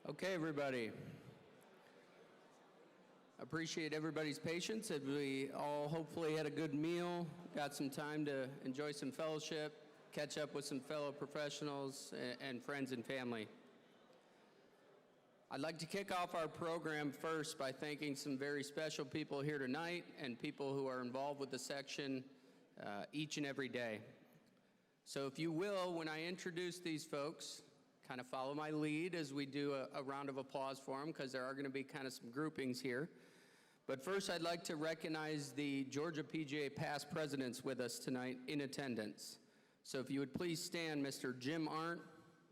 Okay, everybody. Appreciate everybody's patience as we all hopefully had a good meal, got some time to enjoy some fellowship, catch up with some fellow professionals and friends and family. I'd like to kick off our program first by thanking some very special people here tonight and people who are involved with the section each and every day. So if you will, when I introduce these folks, kind of follow my lead as we do a round of applause for them, because there are going to be kind of some groupings here. But first, I'd like to recognize the Georgia PGA past presidents with us tonight in attendance. So if you would please stand, Mr. Jim Arendt,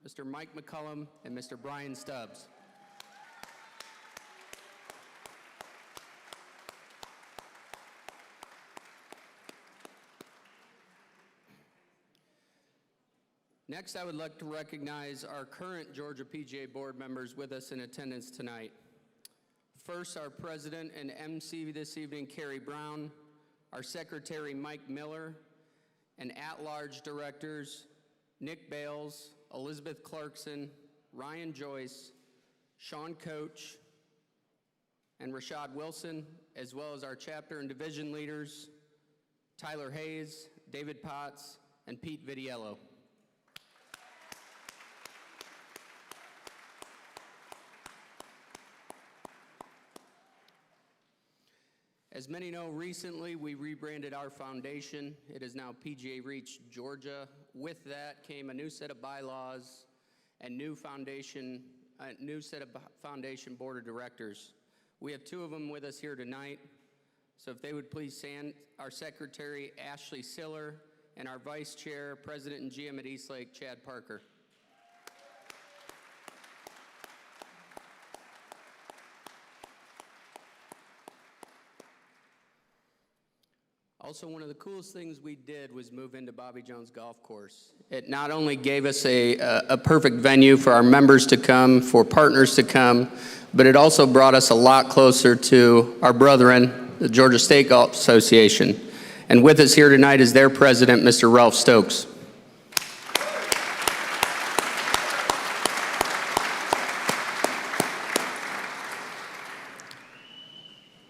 Mr. Mike McCullum, and Mr. Brian Stubbs. Next, I would like to recognize our current Georgia PGA board members with us in attendance tonight. First, our president and MC this evening, Cary Brown, our secretary, Mike Miller, and at-large directors, Nick Bales, Elizabeth Clarkson, Ryan Joyce, Shawn Koch, and Rashad Wilson, as well as our chapter and division leaders, Tyler Hayes, David Potts, and Pete Vidiello. As many know, recently we rebranded our foundation. It is now PGA Reach Georgia. With that came a new set of bylaws and new set of foundation board of directors. We have two of them with us here tonight. So if they would please stand, our secretary, Ashley Siller, and our vice chair, president and GM at Eastlake, Chad Parker. Also, one of the coolest things we did was move into Bobby Jones Golf Course. It not only gave us a perfect venue for our members to come, for partners to come, but it also brought us a lot closer to our brethren, the Georgia State Golf Association. And with us here tonight is their president, Mr. Ralph Stokes.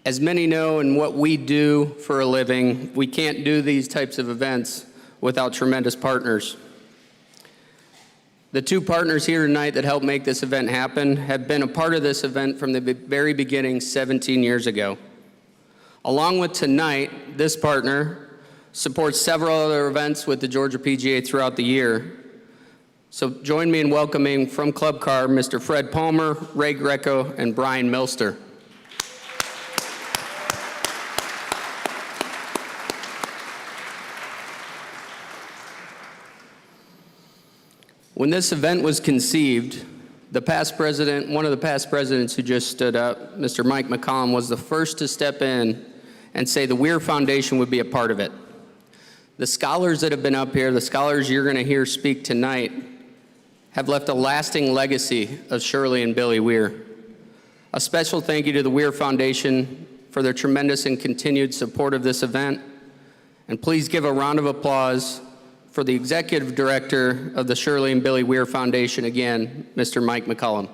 As many know, in what we do for a living, we can't do these types of events without tremendous partners. The two partners here tonight that helped make this event happen have been a part of this event from the very beginning 17 years ago. Along with tonight, this partner supports several other events with the Georgia PGA throughout the year. So join me in welcoming from Club Car, Mr. Fred Palmer, Ray Greco, and Brian Milster. When this event was conceived, one of the past presidents who just stood up, Mr. Mike McCollum, was the first to step in and say the Weir Foundation would be a part of it. The scholars that have been up here, the scholars you're going to hear speak tonight, have left a lasting legacy of Shirley and Billy Weir. A special thank you to the Weir Foundation for their tremendous and continued support of this event. And please give a round of applause for the executive director of the Shirley and Billy Weir Foundation, again, Mr. Mike McCollum.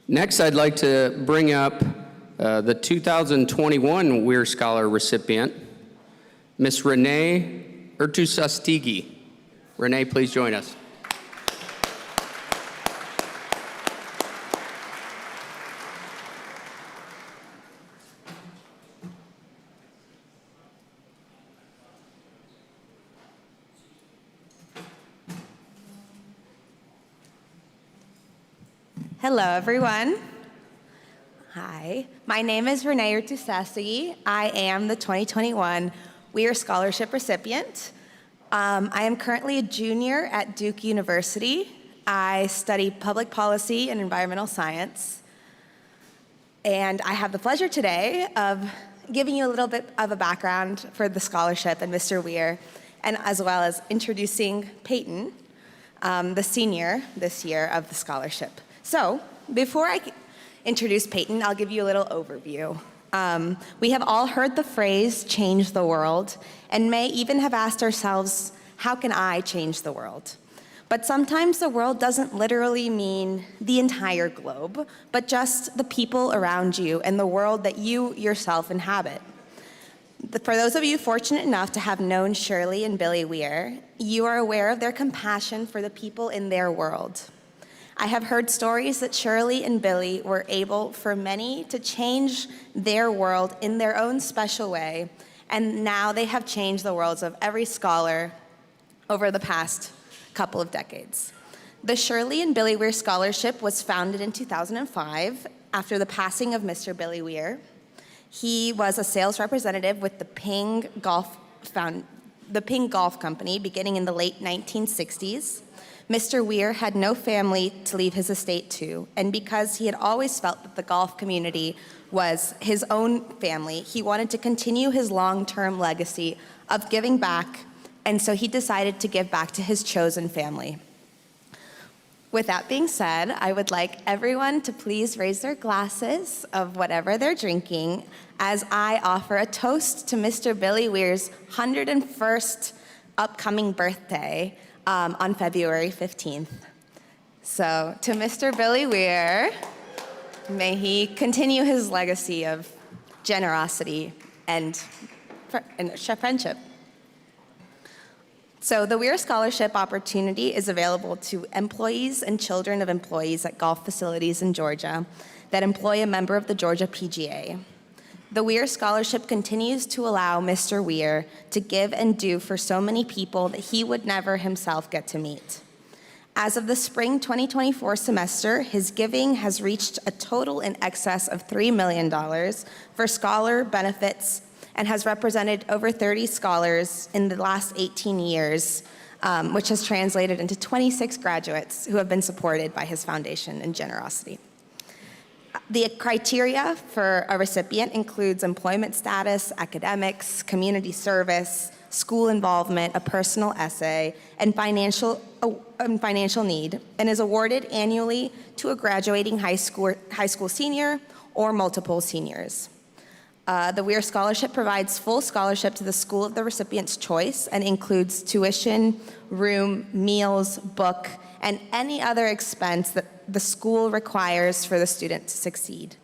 Next, I'd like to bring up the 2021 Weir Scholar recipient, Miss Renee Urtusastegui. Renee, please join us. Hello, everyone. Hi, my name is Renee Urtusastegui. I am the 2021 Weir Scholarship recipient. I am currently a junior at Duke University. I study public policy and environmental science. And I have the pleasure today of giving you a little bit of a background for the scholarship and Mr. Weir, and as well as introducing Peyton, the senior this year of the scholarship. So, before I introduce Peyton, I'll give you a little overview. We have all heard the phrase, change the world, and may even have asked ourselves, how can I change the world? But sometimes the world doesn't literally mean the entire globe, but just the people around you and the world that you yourself inhabit. For those of you fortunate enough to have known Shirley and Billy Weir, you are aware of their compassion for the people in their world. I have heard stories that Shirley and Billy were able for many to change their world in their own special way, and now they have changed the worlds of every scholar over the past couple of decades. The Shirley and Billy Weir Scholarship was founded in 2005 after the passing of Mr. Billy Weir. He was a sales representative with the Ping Golf Company beginning in the late 1960s. Mr. Weir had no family to leave his estate to, and because he had always felt that the golf community was his own family, he wanted to continue his long-term legacy of giving back, and so he decided to give back to his chosen family. With that being said, I would like everyone to please raise their glasses of whatever they're drinking as I offer a toast to Mr. Billy Weir's 101st upcoming birthday on February 15th. So to Mr. Billy Weir, may he continue his legacy of generosity and friendship. So the Weir Scholarship opportunity is available to employees and children of employees at golf facilities in Georgia that employ a member of the Georgia PGA. The Weir Scholarship continues to allow Mr. Weir to give and do for so many people that he would never himself get to meet. As of the spring 2024 semester, his giving has reached a total in excess of $3 million for scholar benefits and has represented over 30 scholars in the last 18 years, which has translated into 26 graduates who have been supported by his foundation and generosity. The criteria for a recipient includes employment status, academics, community service, school involvement, a personal essay, and financial need, and is awarded annually to a graduating high school senior or multiple seniors. The Weir Scholarship provides full scholarship to the school of the recipient's choice and includes tuition, room, meals, book, and any other expense that the school requires for the student to succeed.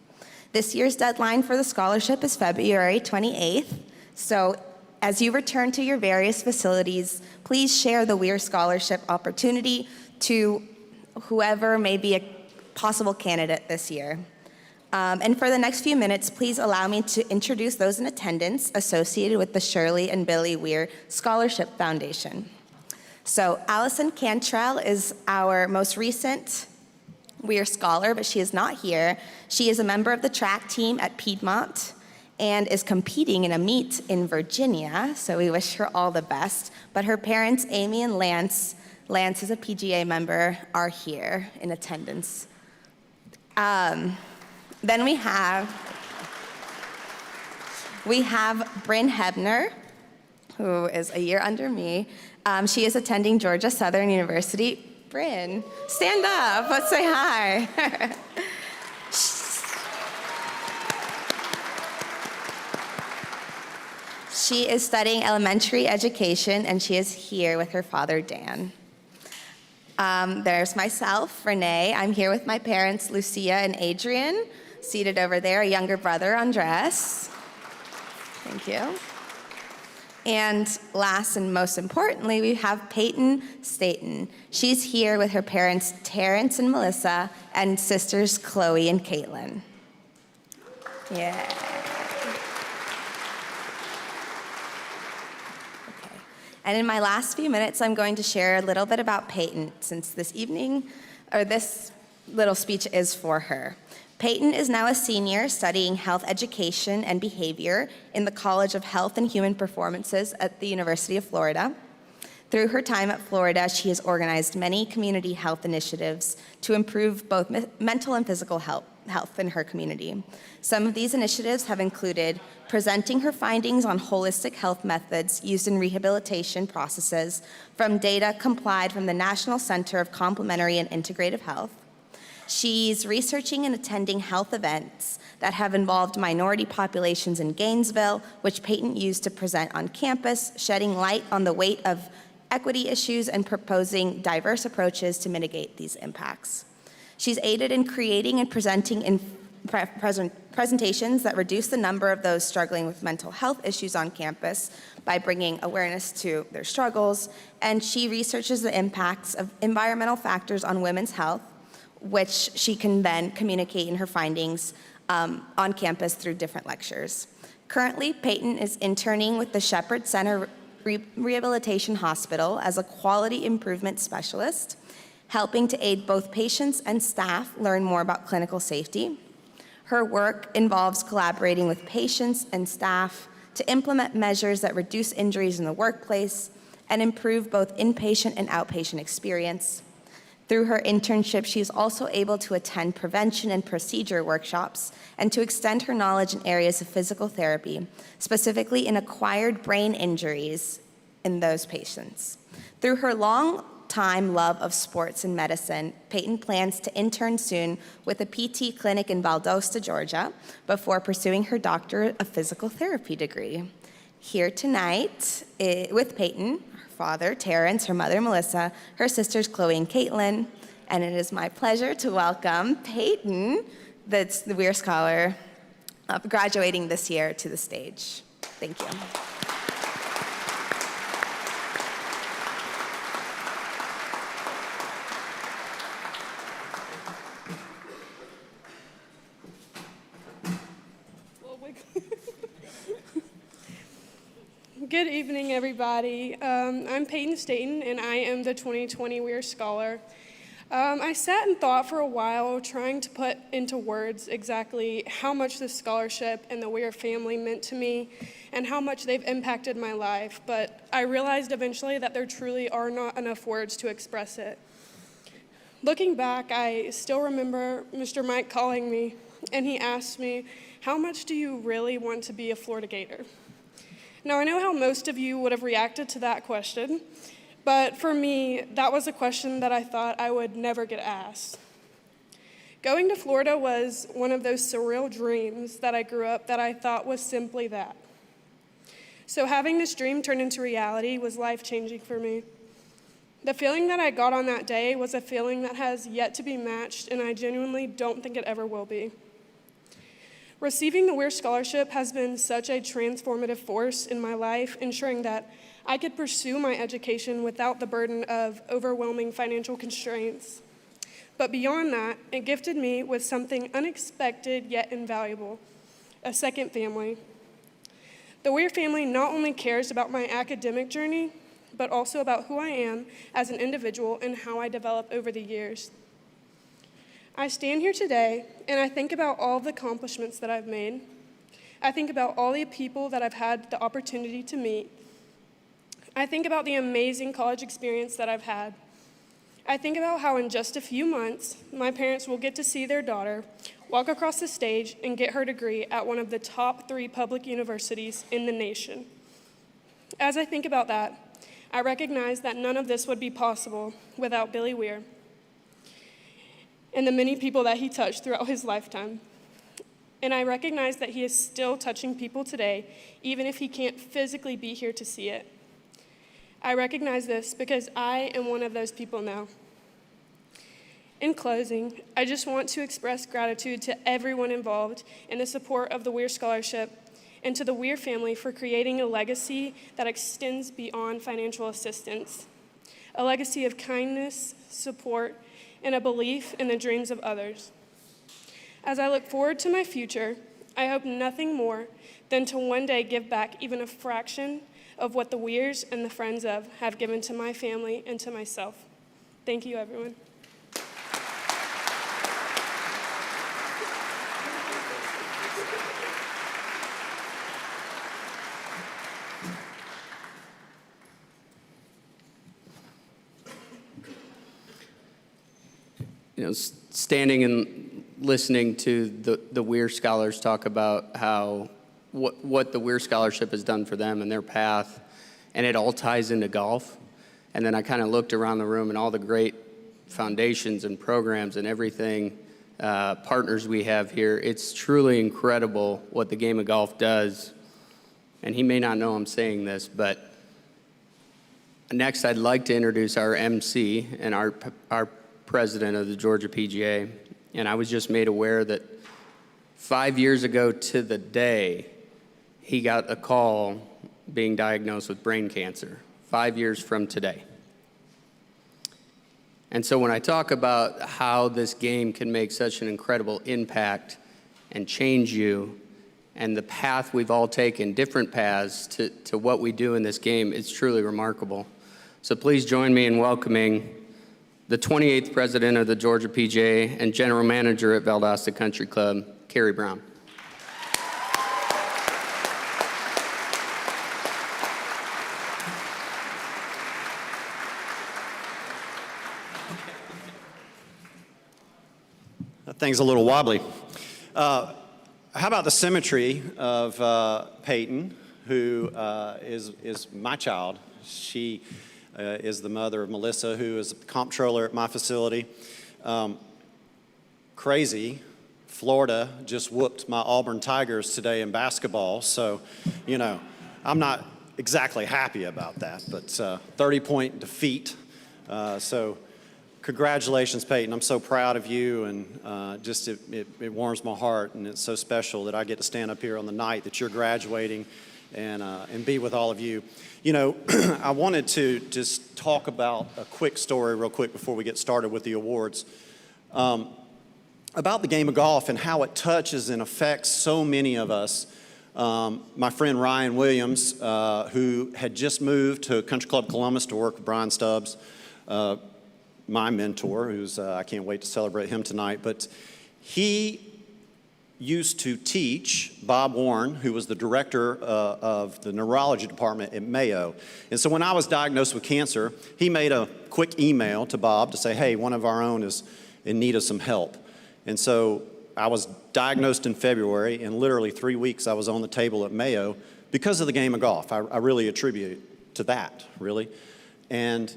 This year's deadline for the scholarship is February 28th, so as you return to your various facilities, please share the Weir Scholarship opportunity to whoever may be a possible candidate this year. And for the next few minutes, please allow me to introduce those in attendance associated with the Shirley and Billy Weir Scholarship Foundation. So Allison Cantrell is our most recent Weir Scholar, but she is not here. She is a member of the track team at Piedmont and is competing in a meet in Virginia, so we wish her all the best. But her parents, Amy and Lance is a PGA member, are here in attendance. Then we have Bryn Hebner, who is a year under me. She is attending Georgia Southern University. Bryn, stand up, let's say hi. She is studying elementary education, and she is here with her father, Dan. There's myself, Renee. I'm here with my parents, Lucia and Adrian, seated over there, a younger brother, Andres. Thank you. And last and most importantly, we have Peyton Staten. She's here with her parents, Terrence and Melissa, and sisters, Chloe and Caitlin. Yeah. Okay. And in my last few minutes, I'm going to share a little bit about Peyton, since this little speech is for her. Peyton is now a senior studying health education and behavior in the College of Health and Human Performances at the University of Florida. Through her time at Florida, she has organized many community health initiatives to improve both mental and physical health in her community. Some of these initiatives have included presenting her findings on holistic health methods used in rehabilitation processes from data compiled from the National Center of Complementary and Integrative Health. She's researching and attending health events that have involved minority populations in Gainesville, which Peyton used to present on campus, shedding light on the weight of equity issues and proposing diverse approaches to mitigate these impacts. She's aided in creating and presenting in presentations that reduce the number of those struggling with mental health issues on campus by bringing awareness to their struggles, and she researches the impacts of environmental factors on women's health, which she can then communicate in her findings on campus through different lectures. Currently, Peyton is interning with the Shepherd Center Rehabilitation Hospital as a quality improvement specialist, helping to aid both patients and staff learn more about clinical safety. Her work involves collaborating with patients and staff to implement measures that reduce injuries in the workplace and improve both inpatient and outpatient experience. Through her internship, she is also able to attend prevention and procedure workshops and to extend her knowledge in areas of physical therapy, specifically in acquired brain injuries in those patients. Through her long-time love of sports and medicine, Peyton plans to intern soon with a PT clinic in Valdosta, Georgia, before pursuing her doctorate of physical therapy degree. Here tonight with Peyton, father, Terrence, her mother, Melissa, her sisters, Chloe and Caitlin, and it is my pleasure to welcome Peyton, that's the Weir Scholar, graduating this year, to the stage. Thank you. Good evening, everybody. I'm Peyton Staten, and I am the 2020 Weir Scholar. I sat and thought for a while, trying to put into words exactly how much this scholarship and the Weir family meant to me and how much they've impacted my life, but I realized eventually that there truly are not enough words to express it. Looking back, I still remember Mr. Mike calling me, and he asked me, "How much do you really want to be a Florida Gator?" Now, I know how most of you would have reacted to that question, but for me, that was a question that I thought I would never get asked. Going to Florida was one of those surreal dreams that I grew up that I thought was simply that. So having this dream turn into reality was life-changing for me. The feeling that I got on that day was a feeling that has yet to be matched, and I genuinely don't think it ever will be. Receiving the Weir Scholarship has been such a transformative force in my life, ensuring that I could pursue my education without the burden of overwhelming financial constraints. But beyond that, it gifted me with something unexpected yet invaluable, a second family. The Weir family not only cares about my academic journey, but also about who I am as an individual and how I develop over the years. I stand here today, and I think about all the accomplishments that I've made. I think about all the people that I've had the opportunity to meet. I think about the amazing college experience that I've had. I think about how in just a few months, my parents will get to see their daughter walk across the stage and get her degree at one of the top 3 public universities in the nation. As I think about that, I recognize that none of this would be possible without Billy Weir and the many people that he touched throughout his lifetime. And I recognize that he is still touching people today, even if he can't physically be here to see it. I recognize this because I am one of those people now. In closing, I just want to express gratitude to everyone involved in the support of the Weir Scholarship and to the Weir family for creating a legacy that extends beyond financial assistance, a legacy of kindness, support, and a belief in the dreams of others. As I look forward to my future, I hope nothing more than to one day give back even a fraction of what the Weirs and the friends of have given to my family and to myself. Thank you, everyone. Standing and listening to the Weir scholars talk about how what the Weir Scholarship has done for them and their path, and it all ties into golf. And then I kind of looked around the room and all the great foundations and programs and everything partners we have here. It's truly incredible what the game of golf does. And he may not know I'm saying this, but next I'd like to introduce our MC and our president of the Georgia PGA. And I was just made aware that 5 years ago to the day, he got a call being diagnosed with brain cancer, 5 years from today. And so when I talk about how this game can make such an incredible impact and change you, and the path we've all taken, different paths to what we do in this game, it's truly remarkable. So please join me in welcoming the 28th president of the Georgia PGA and general manager at Valdosta Country Club, Cary Brown. That thing's a little wobbly. How about the symmetry of Peyton, who is my child? She is the mother of Melissa, who is the comptroller at my facility. Crazy. Florida just whooped my Auburn Tigers today in basketball, so, you know, I'm not exactly happy about that, but 30-point defeat. So congratulations, Peyton. I'm so proud of you, and just it warms my heart, and it's so special that I get to stand up here on the night that you're graduating and be with all of you. You know, I wanted to just talk about a quick story real quick before we get started with the awards. About the game of golf and how it touches and affects so many of us. My friend Ryan Williams, who had just moved to Country Club Columbus to work with Brian Stubbs, my mentor, who's I can't wait to celebrate him tonight, but he used to teach Bob Warren, who was the director of the neurology department at Mayo. And so when I was diagnosed with cancer, he made a quick email to Bob to say, hey, one of our own is in need of some help. And so I was diagnosed in February, and literally 3 weeks I was on the table at Mayo because of the game of golf. I really attribute it to that, really. And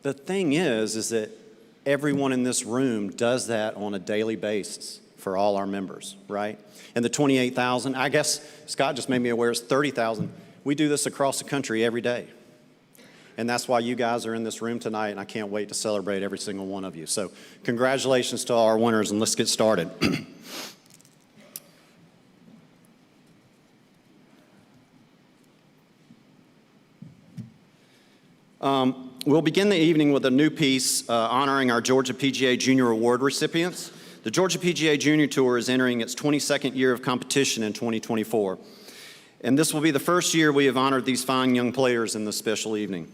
the thing is that everyone in this room does that on a daily basis for all our members, right? And the 28,000, I guess Scott just made me aware it's 30,000. We do this across the country every day. And that's why you guys are in this room tonight, and I can't wait to celebrate every single one of you. So congratulations to all our winners, and let's get started. We'll begin the evening with a new piece honoring our Georgia PGA Junior Award recipients. The Georgia PGA Junior Tour is entering its 22nd year of competition in 2024. And this will be the first year we have honored these fine young players in this special evening.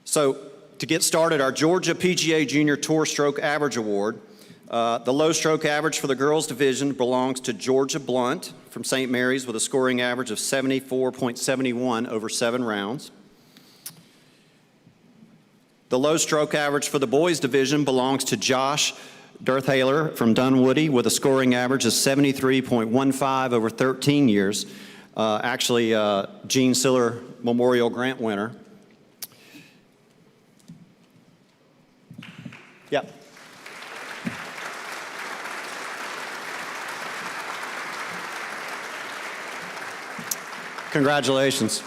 So to get started, our Georgia PGA Junior Tour Stroke Average Award. The low stroke average for the girls division belongs to Georgia Blunt from St. Mary's with a scoring average of 74.71 over 7 rounds. The low stroke average for the boys division belongs to Josh Dirthaler from Dunwoody with a scoring average of 73.15 over 13 years. Actually, Gene Siller Memorial Grant winner. Yep. Congratulations.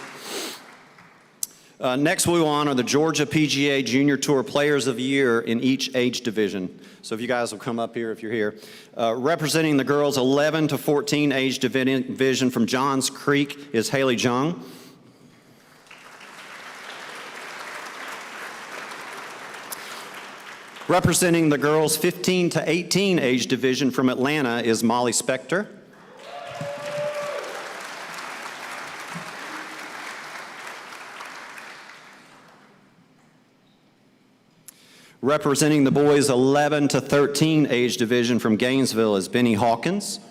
Next, we will honor the Georgia PGA Junior Tour Players of the Year in each age division. So if you guys will come up here if you're here. Representing the girls 11 to 14 age division from Johns Creek is Haley Jung. Representing the girls 15 to 18 age division from Atlanta is Molly Spector. Representing the boys 11 to 13 age division from Gainesville is Benny Hawkins.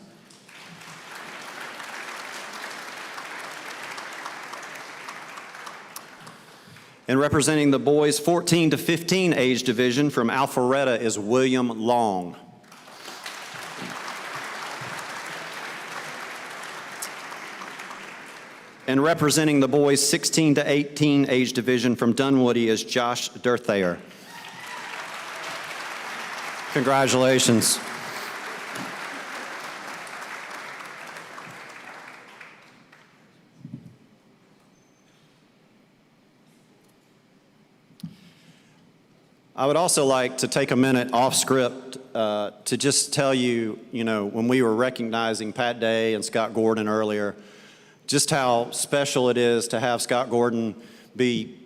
And representing the boys 14 to 15 age division from Alpharetta is William Long. And representing the boys 16 to 18 age division from Dunwoody is Josh Dirthayer. Congratulations. I would also like to take a minute off script to just tell you, when we were recognizing Pat Day and Scott Gordon earlier, just how special it is to have Scott Gordon be,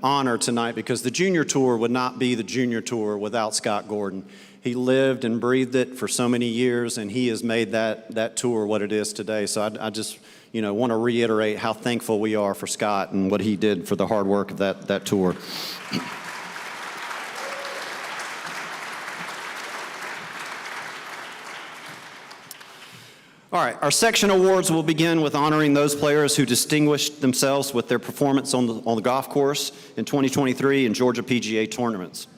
honored tonight, because the Junior Tour would not be the Junior Tour without Scott Gordon. He lived and breathed it for so many years, and he has made that tour what it is today. So I just, want to reiterate how thankful we are for Scott and what he did for the hard work of that tour. All right, our section awards will begin with honoring those players who distinguished themselves with their performance on the golf course in 2023 in Georgia PGA tournaments.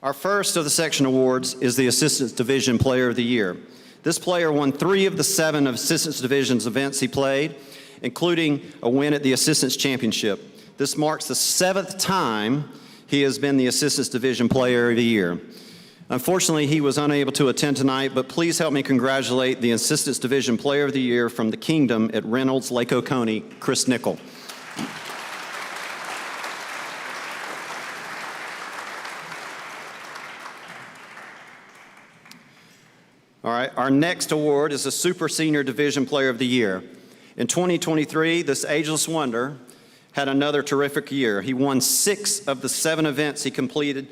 Our first of the section awards is the Assistants Division Player of the Year. This player won 3 of the 7 of Assistants Division's events he played, including a win at the Assistants Championship. This marks the 7th time he has been the Assistants Division Player of the Year. Unfortunately, he was unable to attend tonight, but please help me congratulate the Assistants Division Player of the Year from the Kingdom at Reynolds Lake Oconee, Chris Nicol. All right, our next award is the Super Senior Division Player of the Year. In 2023, this ageless wonder had another terrific year. He won 6 of the 7 events he competed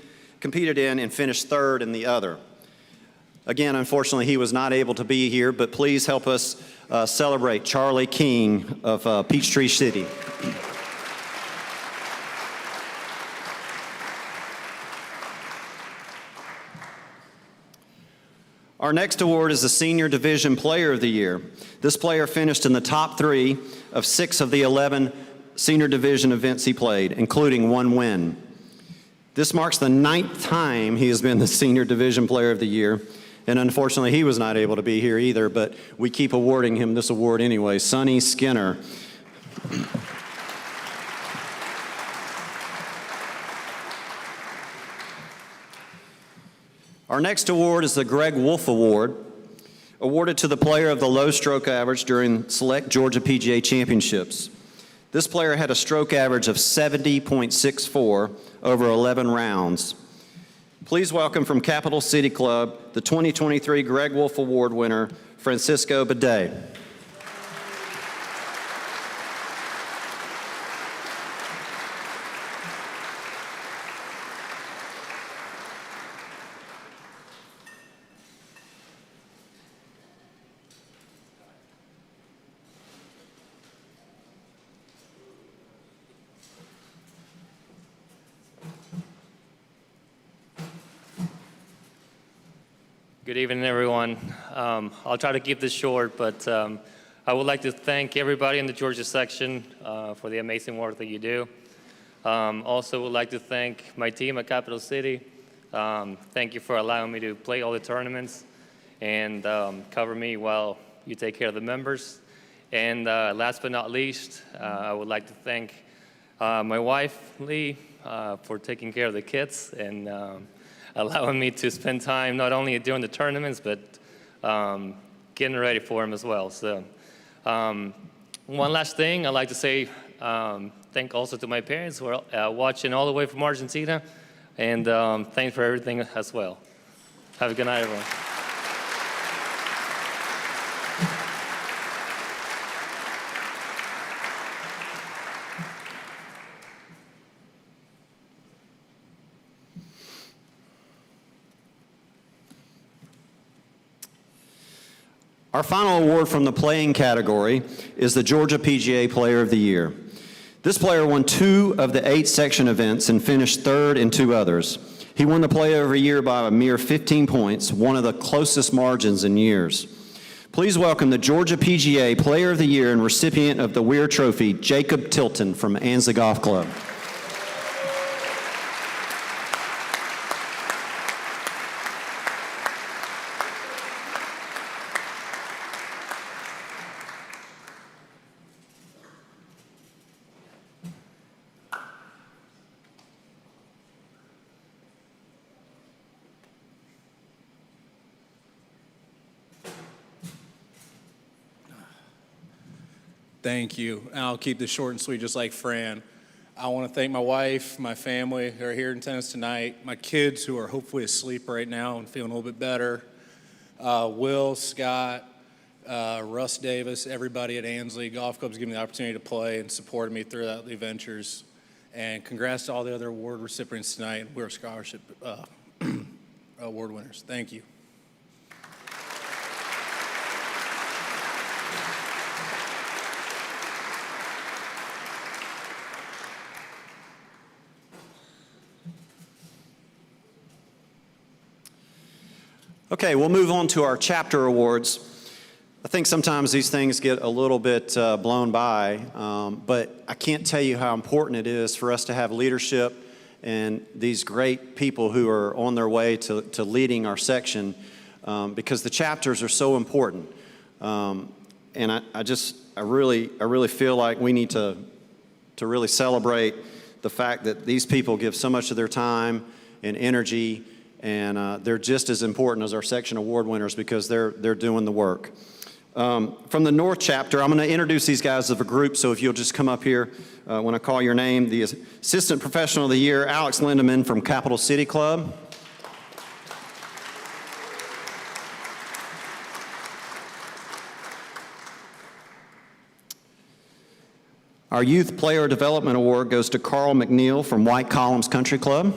in and finished 3rd in the other. Again, unfortunately, he was not able to be here, but please help us celebrate Charlie King of Peachtree City. Our next award is the Senior Division Player of the Year. This player finished in the top 3 of 6 of the 11 Senior Division events he played, including 1 win. This marks the 9th time he has been the Senior Division Player of the Year, and unfortunately he was not able to be here either, but we keep awarding him this award anyway. Sonny Skinner. Our next award is the Gregg Wolff Award, awarded to the player of the low stroke average during select Georgia PGA Championships. This player had a stroke average of 70.64 over 11 rounds. Please welcome from Capital City Club, the 2023 Gregg Wolff Award winner, Francisco Bide. Good evening, everyone. I'll try to keep this short, but I would like to thank everybody in the Georgia section for the amazing work that you do. Also would like to thank my team at Capital City. Thank you for allowing me to play all the tournaments and cover me while you take care of the members. And last but not least, I would like to thank my wife, Lee, for taking care of the kids and allowing me to spend time not only during the tournaments, but getting ready for them as well. So one last thing, I'd like to say thank also to my parents who are watching all the way from Argentina, and thanks for everything as well. Have a good night, everyone. Our final award from the playing category is the Georgia PGA Player of the Year. This player won 2 of the 8 section events and finished 3rd in 2 others. He won the Player of the Year by a mere 15 points, one of the closest margins in years. Please welcome the Georgia PGA Player of the Year and recipient of the Weir Trophy, Jacob Tilton from Anza Golf Club. Thank you. And I'll keep this short and sweet, just like Fran. I want to thank my wife, my family who are here in attendance tonight, my kids who are hopefully asleep right now and feeling a little bit better, Will, Scott, Russ Davis, everybody at Ansley Golf Club's given me the opportunity to play and supported me throughout the adventures. And congrats to all the other award recipients tonight. We're scholarship award winners. Thank you. Okay, we'll move on to our chapter awards. I think sometimes these things get a little bit blown by, but I can't tell you how important it is for us to have leadership and these great people who are on their way to leading our section, because the chapters are so important. And I really feel like we need to really celebrate the fact that these people give so much of their time and energy, and they're just as important as our section award winners because they're doing the work. From the North chapter, I'm going to introduce these guys as a group, so if you'll just come up here when I call your name. The Assistant Professional of the Year, Alex Lindeman from Capital City Club. Our Youth Player Development Award goes to Carl McNeil from White Columns Country Club.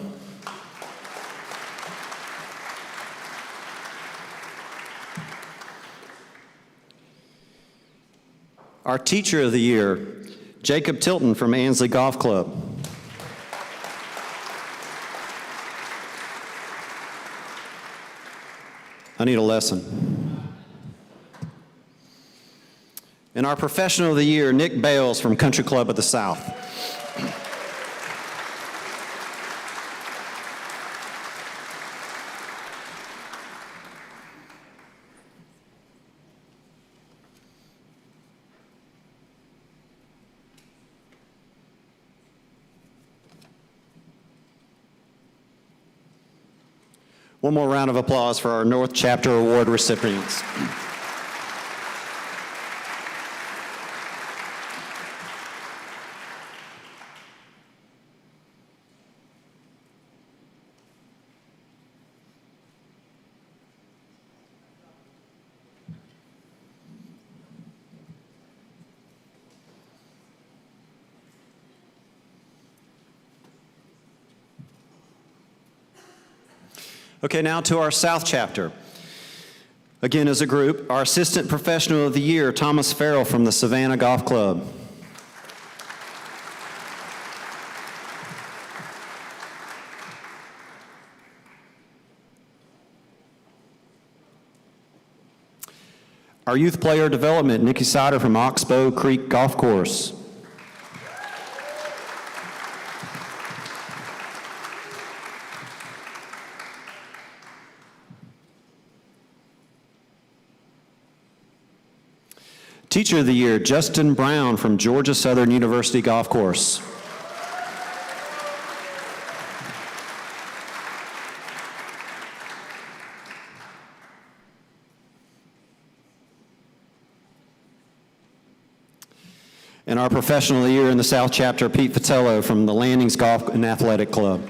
Our Teacher of the Year, Jacob Tilton from Ansley Golf Club. I need a lesson. And our Professional of the Year, Nick Bales from Country Club of the South. One more round of applause for our North Chapter Award recipients. Okay, now to our South chapter. Again, as a group, our Assistant Professional of the Year, Thomas Farrell from the Savannah Golf Club. Our Youth Player Development, Nikki Sider from Oxbow Creek Golf Course. Teacher of the Year, Justin Brown from Georgia Southern University Golf Course. And our Professional of the Year in the South Chapter, Pete Vitello from the Landings Golf and Athletic Club.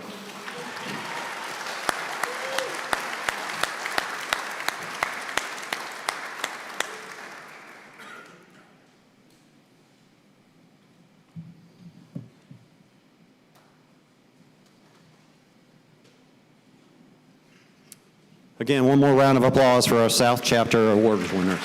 Again, one more round of applause for our South Chapter Award winners.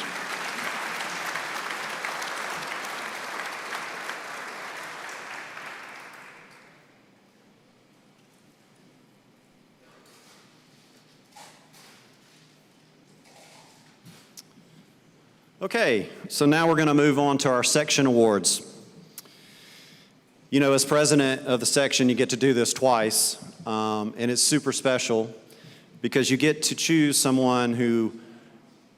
Okay, so now we're going to move on to our section awards. You know, as president of the section, you get to do this twice, and it's super special because you get to choose someone who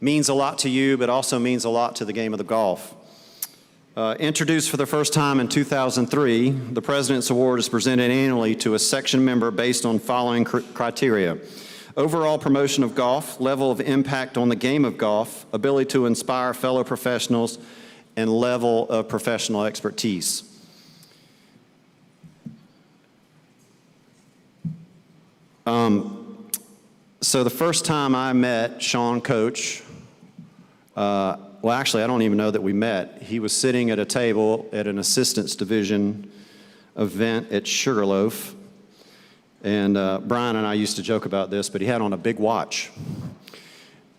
means a lot to you, but also means a lot to the game of the golf. Introduced for the first time in 2003, the President's Award is presented annually to a section member based on following criteria: overall promotion of golf, level of impact on the game of golf, ability to inspire fellow professionals, and level of professional expertise. So the first time I met Shawn, Koch, well, actually, I don't even know that we met. He was sitting at a table at an assistants division event at Sugarloaf, and Brian and I used to joke about this, but he had on a big watch.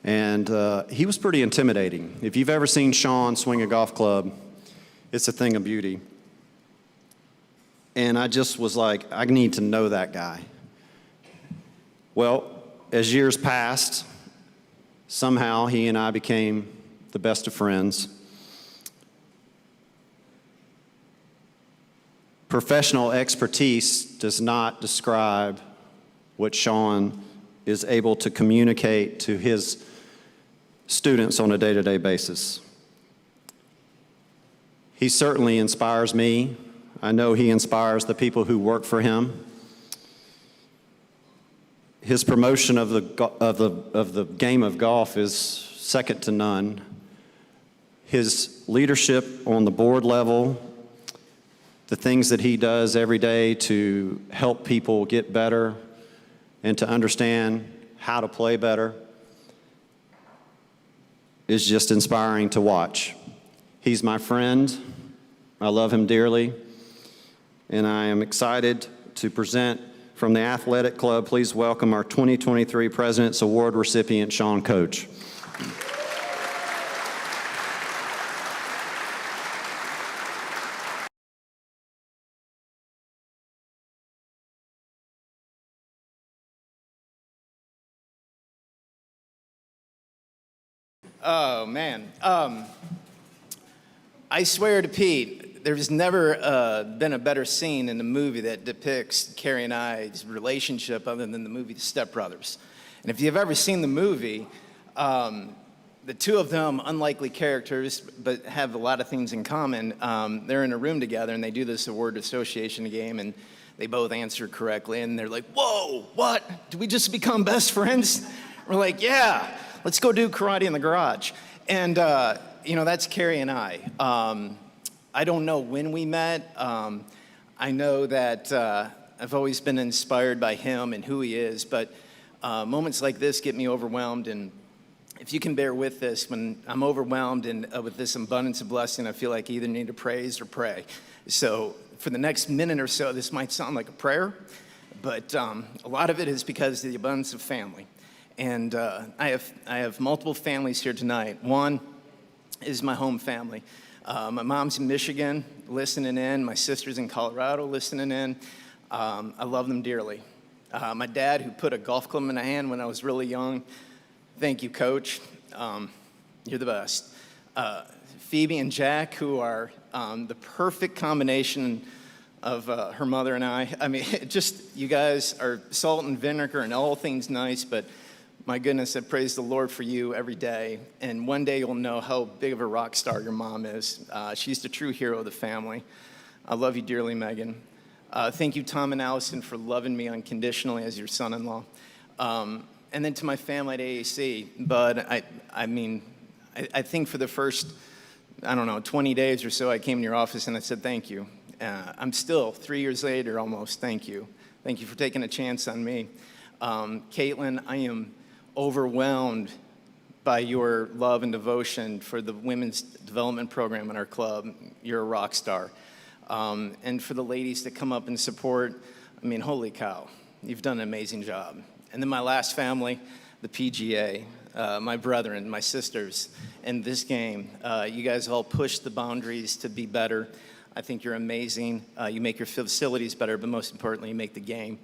And he was pretty intimidating. If you've ever seen Shawn swing a golf club, it's a thing of beauty. And I just was like, I need to know that guy. Well, as years passed, somehow he and I became the best of friends. Professional expertise does not describe what Shawn is able to communicate to his students on a day-to-day basis. He certainly inspires me. I know he inspires the people who work for him. His promotion of the game of golf is second to none. His leadership on the board level, the things that he does every day to help people get better and to understand how to play better, is just inspiring to watch. He's my friend. I love him dearly. And I am excited to present from the Athletic Club. Please welcome our 2023 President's Award recipient, Shawn Koch. Oh, man. I swear to Pete, there's never been a better scene in the movie that depicts Cary and I's relationship other than the movie The Step Brothers. And if you've ever seen the movie, the two of them, unlikely characters, but have a lot of things in common, they're in a room together and they do this word association game and they both answer correctly and they're like, whoa, what? Did we just become best friends? We're like, yeah, let's go do karate in the garage. And, you know, that's Cary and I. I don't know when we met. I know that I've always been inspired by him and who he is, but moments like this get me overwhelmed. And if you can bear with this, when I'm overwhelmed and with this abundance of blessing, I feel like I either need to praise or pray. So for the next minute or so, this might sound like a prayer, but a lot of it is because of the abundance of family. And I have multiple families here tonight. One is my home family. My mom's in Michigan, listening in. My sister's in Colorado, listening in. I love them dearly. My dad, who put a golf club in my hand when I was really young. Thank you, Coach. You're the best. Phoebe and Jack, who are the perfect combination of her mother and I. I mean, just, you guys are salt and vinegar and all things nice, but my goodness, I praise the Lord for you every day. And one day you'll know how big of a rock star your mom is. She's the true hero of the family. I love you dearly, Megan. Thank you, Tom and Allison, for loving me unconditionally as your son-in-law. And then to my family at AAC. But I think for the first, 20 days or so, I came to your office and I said, thank you. I'm still, 3 years later almost, thank you. Thank you for taking a chance on me. Caitlin, I am overwhelmed by your love and devotion for the women's development program in our club. You're a rock star. And for the ladies that come up and support, holy cow, you've done an amazing job. And then my last family, the PGA, my brethren, my sisters, in this game, you guys all push the boundaries to be better. I think you're amazing. You make your facilities better, but most importantly, you make the game.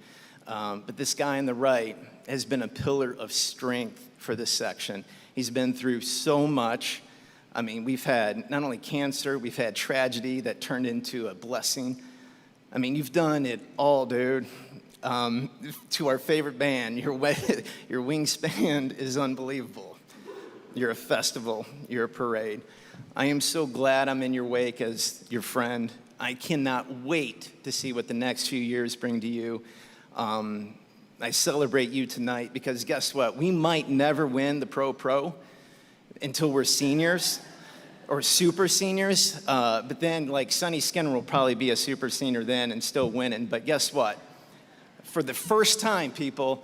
But this guy on the right has been a pillar of strength for this section. He's been through so much. We've had not only cancer, we've had tragedy that turned into a blessing. You've done it all, dude. To our favorite band, your wingspan is unbelievable. You're a festival, you're a parade. I am so glad I'm in your wake as your friend. I cannot wait to see what the next few years bring to you. I celebrate you tonight because guess what? We might never win the pro until we're seniors. or super seniors, but then like Sonny Skinner will probably be a super senior then and still winning. But guess what? For the first time, people,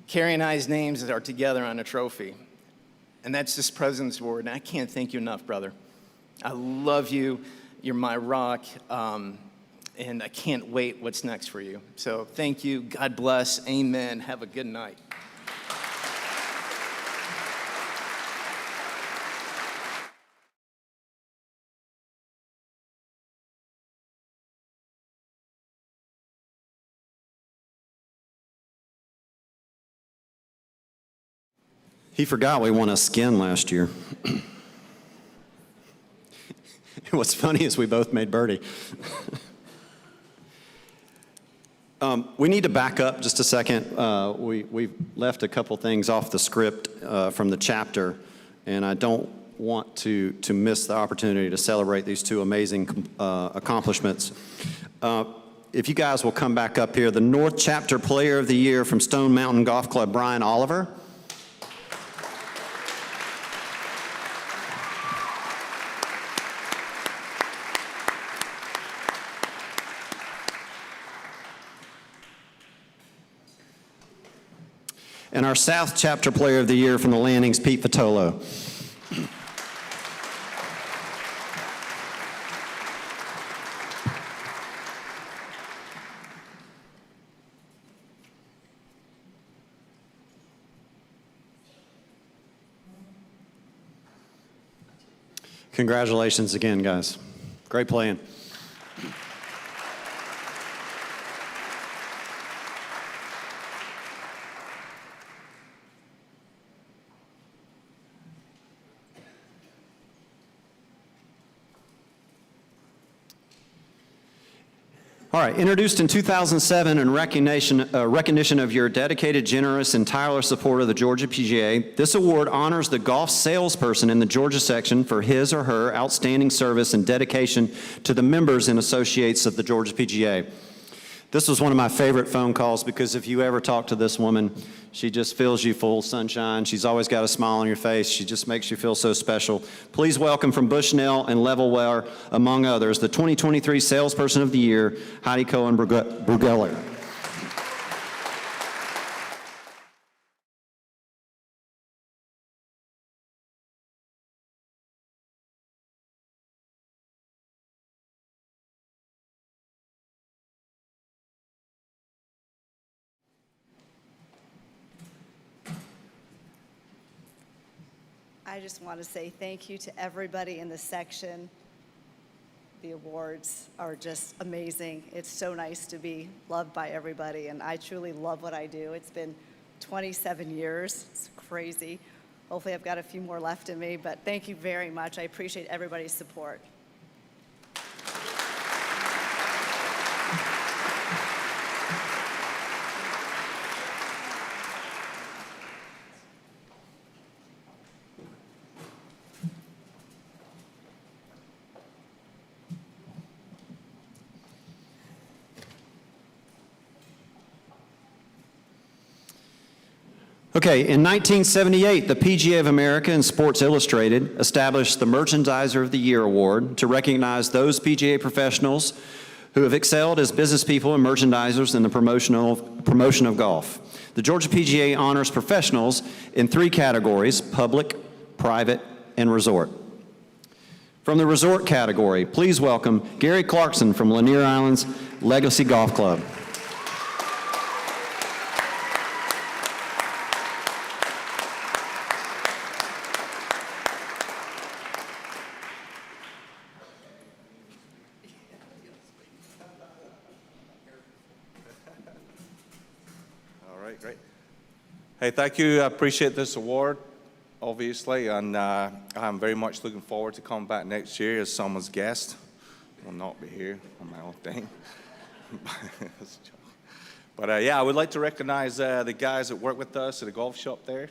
Cary and I's names are together on a trophy. And that's this President's Award, and I can't thank you enough, brother. I love you. You're my rock, and I can't wait what's next for you. So thank you. God bless. Amen. Have a good night. He forgot we won a skin last year. What's funny is we both made birdie. We need to back up just a second. We've left a couple things off the script from the chapter, and I don't want to miss the opportunity to celebrate these two amazing accomplishments. If you guys will come back up here, the North Chapter Player of the Year from Stone Mountain Golf Club, Brian Oliver. And our South Chapter Player of the Year from the Landings, Pete Vitolo. Congratulations again, guys. Great playing. All right, introduced in 2007 in recognition of your dedicated, generous, and tireless support of the Georgia PGA, this award honors the golf salesperson in the Georgia section for his or her outstanding service and dedication to the members and associates of the Georgia PGA. This was one of my favorite phone calls because if you ever talk to this woman, she just fills you full of sunshine. She's always got a smile on your face. She just makes you feel so special. Please welcome from Bushnell and Levelware, among others, the 2023 Salesperson of the Year, Heidi Cohen-Brugliera. I just want to say thank you to everybody in the section. The awards are just amazing. It's so nice to be loved by everybody, and I truly love what I do. It's been 27 years. It's crazy. Hopefully I've got a few more left in me, but thank you very much. I appreciate everybody's support. Okay, in 1978, the PGA of America and Sports Illustrated established the Merchandiser of the Year Award to recognize those PGA professionals who have excelled as business people and merchandisers in the promotion of golf. The Georgia PGA honors professionals in 3 categories: public, private, and resort. From the resort category, please welcome Gary Clarkson from Lanier Island's Legacy Golf Club. Hey, thank you. I appreciate this award, obviously, and I'm very much looking forward to coming back next year as someone's guest. I will not be here on my own thing. But yeah, I would like to recognize the guys that work with us at the golf shop there.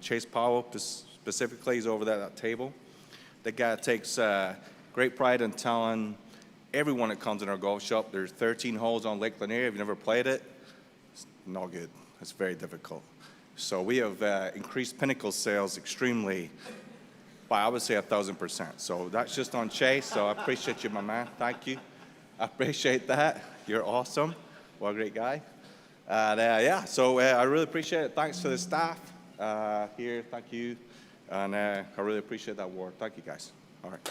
Chase Powell, specifically, is over there at that table. The guy takes great pride in telling everyone that comes in our golf shop there's 13 holes on Lake Lanier. If you've never played it, it's not good. It's very difficult. So we have increased Pinnacle sales extremely But I would say 1,000%. So that's just on Chase. So I appreciate you, my man. Thank you. I appreciate that. You're awesome. What a great guy. And yeah, so I really appreciate it. Thanks to the staff here. Thank you. And I really appreciate that award. Thank you, guys. All right.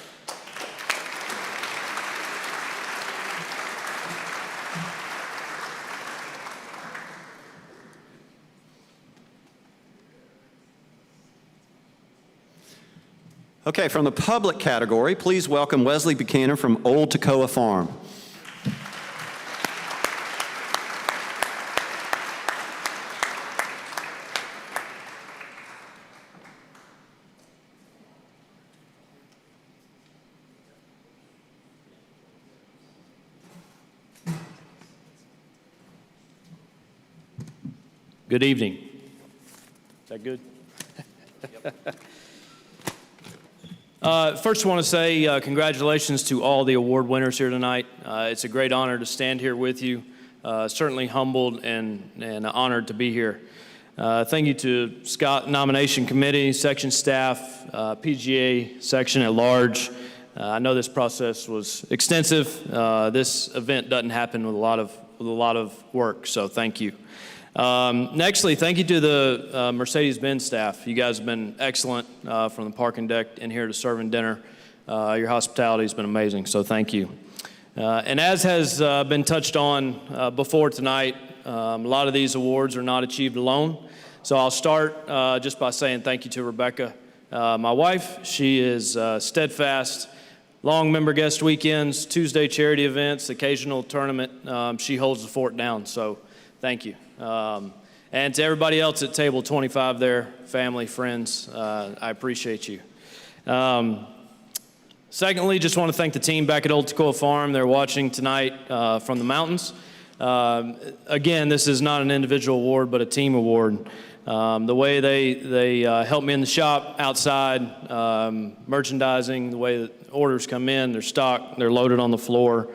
Okay, from the public category, please welcome Wesley Buchanan from Old Toccoa Farm. Good evening. Is that good? First, I want to say congratulations to all the award winners here tonight. It's a great honor to stand here with you. Certainly humbled and honored to be here. Thank you to Scott Nomination Committee, section staff, PGA section at large. I know this process was extensive. This event doesn't happen with a lot of work, so thank you. Nextly, thank you to the Mercedes-Benz staff. You guys have been excellent from the parking deck in here to serving dinner. Your hospitality has been amazing, so thank you. And as has been touched on before tonight, a lot of these awards are not achieved alone. So I'll start just by saying thank you to Rebecca, my wife. She is steadfast. Long member guest weekends, Tuesday charity events, occasional tournament. She holds the fort down, so thank you. And to everybody else at table 25 there, family, friends, I appreciate you. Secondly, just want to thank the team back at Old Toccoa Farm. They're watching tonight from the mountains. Again, this is not an individual award, but a team award. The way they help me in the shop, outside, merchandising, the way that orders come in, they're stocked, they're loaded on the floor.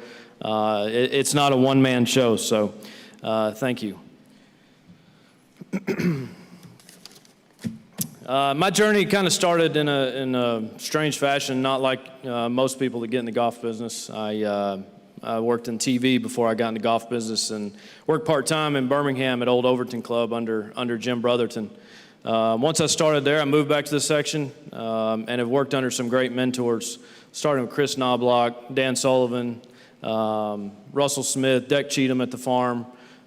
It's not a one-man show, so thank you. My journey kind of started in a strange fashion, not like most people that get in the golf business. I worked in TV before I got in the golf business and worked part-time in Birmingham at Old Overton Club under Jim Brotherton. Once I started there, I moved back to the section and have worked under some great mentors, starting with Chris Knobloch, Dan Sullivan, Russell Smith, Deck Cheatham at the farm.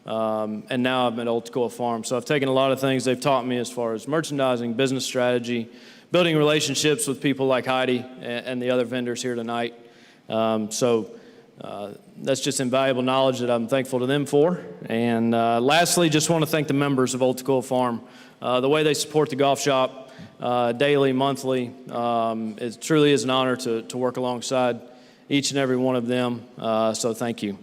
And now I'm at Old Toccoa Farm. So I've taken a lot of things they've taught me as far as merchandising, business strategy, building relationships with people like Heidi and the other vendors here tonight. So that's just invaluable knowledge that I'm thankful to them for. And lastly, just want to thank the members of Old Toccoa Farm. The way they support the golf shop daily, monthly, it truly is an honor to work alongside each and every one of them. So thank you.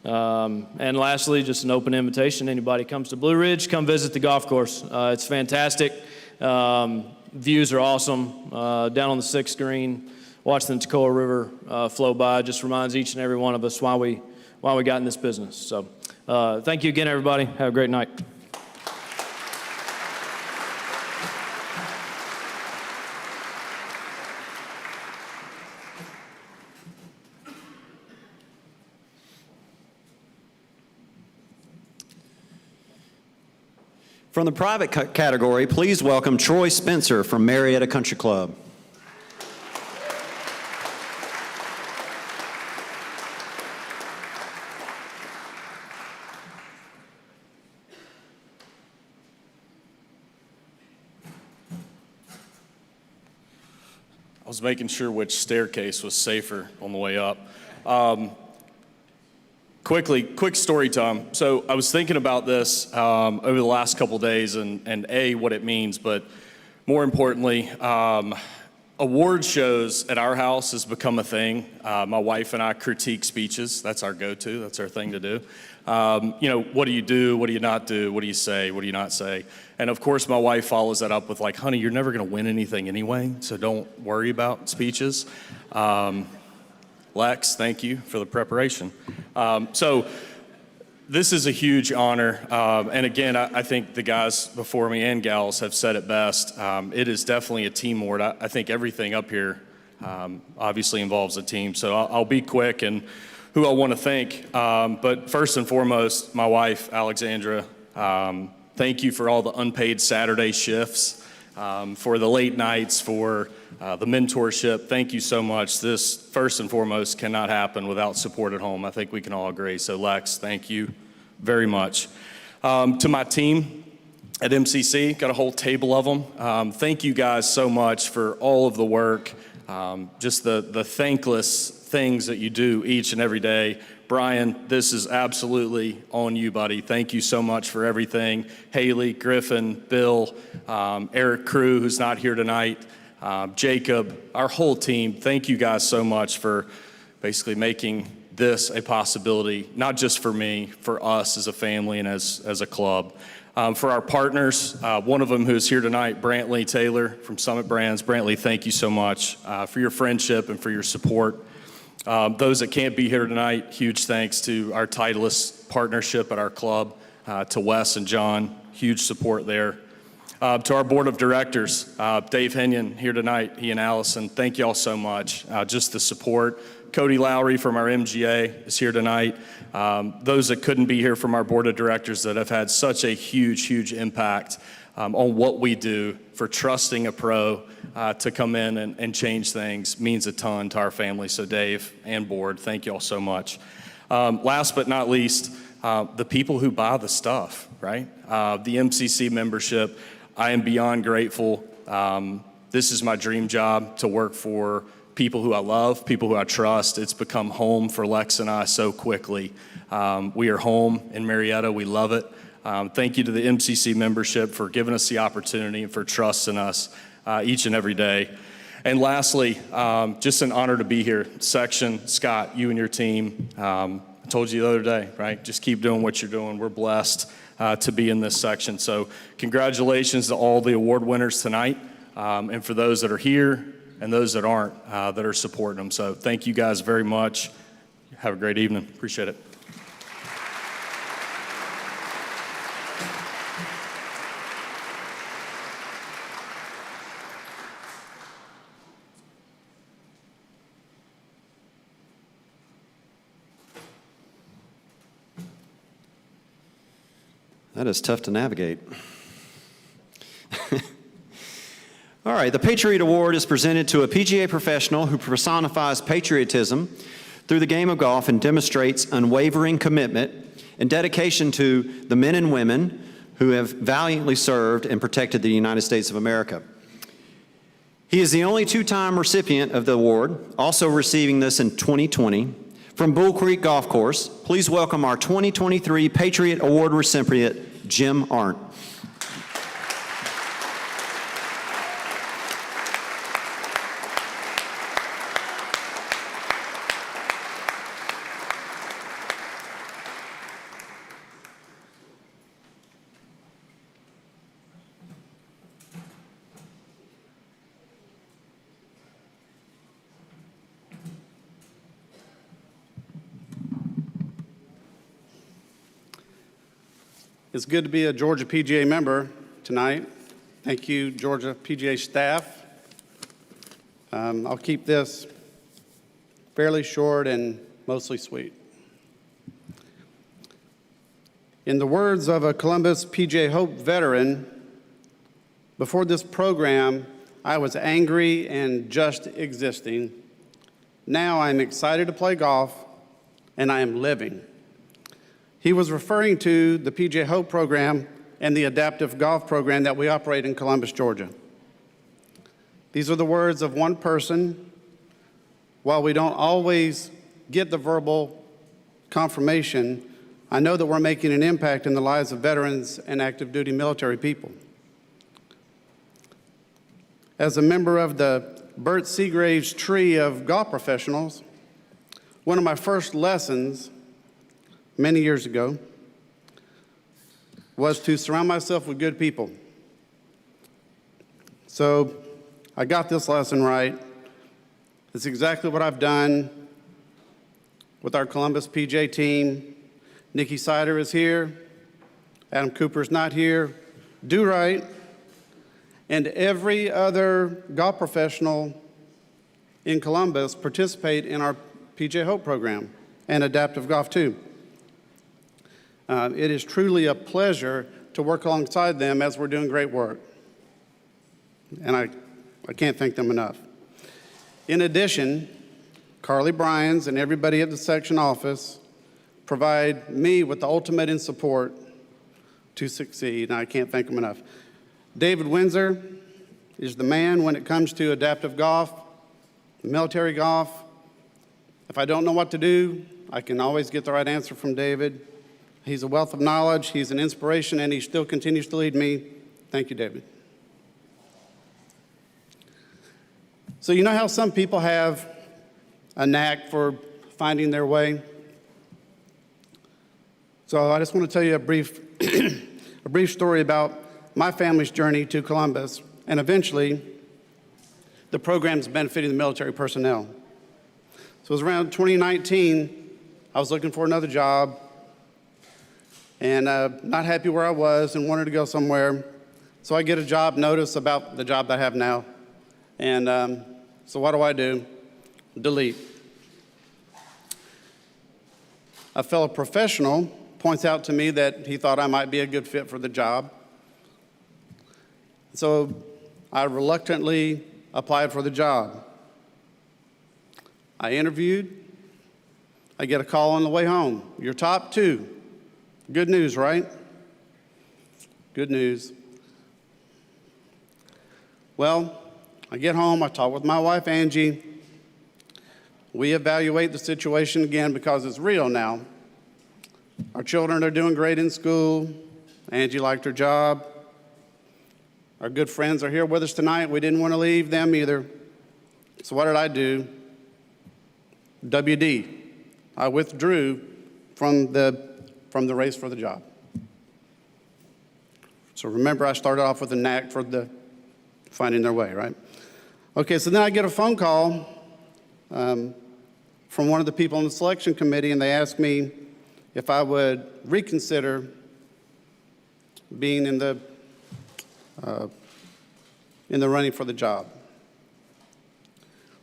And lastly, just an open invitation. Anybody comes to Blue Ridge, come visit the golf course. It's fantastic. Views are awesome. Down on the 6th green, watching the Toccoa River flow by just reminds each and every one of us why we got in this business. So thank you again, everybody. Have a great night. From the private category, please welcome Troy Spencer from Marietta Country Club. I was making sure which staircase was safer on the way up. Quick story time. So I was thinking about this over the last couple days and what it means, but more importantly, award shows at our house has become a thing. My wife and I critique speeches. That's our go-to. That's our thing to do. What do you do? What do you not do? What do you say? What do you not say? And of course, my wife follows that up with like, honey, you're never going to win anything anyway, so don't worry about speeches. Lex, thank you for the preparation. So This is a huge honor, and again, I think the guys before me and gals have said it best. It is definitely a team award. I think everything up here obviously involves a team, so I'll be quick and who I want to thank. But first and foremost, my wife, Alexandra. Thank you for all the unpaid Saturday shifts, for the late nights, for the mentorship. Thank you so much. This, first and foremost, cannot happen without support at home. I think we can all agree. So, Lex, thank you very much. To my team at MCC, got a whole table of them. Thank you guys so much for all of the work, just the thankless things that you do each and every day. Brian, this is absolutely on you, buddy. Thank you so much for everything. Haley, Griffin, Bill, Eric Crew, who's not here tonight, Jacob, our whole team, thank you guys so much for basically making this a possibility, not just for me, for us as a family and as a club. For our partners, one of them who's here tonight, Brantley Taylor from Summit Brands. Brantley, thank you so much for your friendship and for your support. Those that can't be here tonight, huge thanks to our Titleist partnership at our club, to Wes and John, huge support there. To our board of directors, Dave Henyon here tonight, he and Allison, thank you all so much. Just the support. Cody Lowry from our MGA is here tonight. Those that couldn't be here from our board of directors that have had such a huge impact on what we do, for trusting a pro to come in and change things means a ton to our family. So Dave and board, thank you all so much. Last but not least, the people who buy the stuff, right? The MCC membership, I am beyond grateful. This is my dream job, to work for people who I love, people who I trust. It's become home for Lex and I so quickly. We are home in Marietta. We love it. Thank you to the MCC membership for giving us the opportunity and for trusting us each and every day. And lastly, just an honor to be here. Section, Scott, you and your team. I told you the other day, right? Just keep doing what you're doing. We're blessed to be in this section. So congratulations to all the award winners tonight, and for those that are here and those that aren't, that are supporting them. So thank you guys very much. Have a great evening. Appreciate it. That is tough to navigate. All right, the Patriot Award is presented to a PGA professional who personifies patriotism through the game of golf and demonstrates unwavering commitment and dedication to the men and women who have valiantly served and protected the United States of America. He is the only two-time recipient of the award, also receiving this in 2020. From Bull Creek Golf Course, please welcome our 2023 Patriot Award recipient, Jim Arendt. It's good to be a Georgia PGA member tonight. Thank you, Georgia PGA staff. I'll keep this fairly short and mostly sweet. In the words of a Columbus PGA Hope veteran, before this program, I was angry and just existing. Now I'm excited to play golf, and I am living. He was referring to the PGA Hope program and the adaptive golf program that we operate in Columbus, Georgia. These are the words of one person. While we don't always get the verbal confirmation, I know that we're making an impact in the lives of veterans and active duty military people. As a member of the Bert Seagrave's tree of golf professionals, one of my first lessons many years ago was to surround myself with good people. So I got this lesson right. It's exactly what I've done with our Columbus PGA team. Nikki Sider is here. Adam Cooper's not here. Do Right, and every other golf professional in Columbus participate in our PGA Hope program and adaptive golf too. It is truly a pleasure to work alongside them as we're doing great work. And I can't thank them enough. In addition, Carly Bryans and everybody at the section office provide me with the ultimate in support to succeed, and I can't thank them enough. David Windsor is the man when it comes to adaptive golf, military golf. If I don't know what to do, I can always get the right answer from David. He's a wealth of knowledge, he's an inspiration, and he still continues to lead me. Thank you, David. So you know how some people have a knack for finding their way? So I just want to tell you a brief story about my family's journey to Columbus, and eventually the program's benefiting the military personnel. So it was around 2019, I was looking for another job and not happy where I was and wanted to go somewhere. So I get a job notice about the job that I have now. And so what do? Delete. A fellow professional points out to me that he thought I might be a good fit for the job. So I reluctantly applied for the job. I interviewed. I get a call on the way home. You're top 2. Good news, right? Good news. Well, I get home, I talk with my wife, Angie. We evaluate the situation again because it's real now. Our children are doing great in school. Angie liked her job. Our good friends are here with us tonight. We didn't want to leave them either. So what did I do? WD. I withdrew from the race for the job. So remember, I started off with a knack for finding their way, right? Okay, so then I get a phone call from one of the people on the selection committee, and they asked me if I would reconsider being in the running for the job.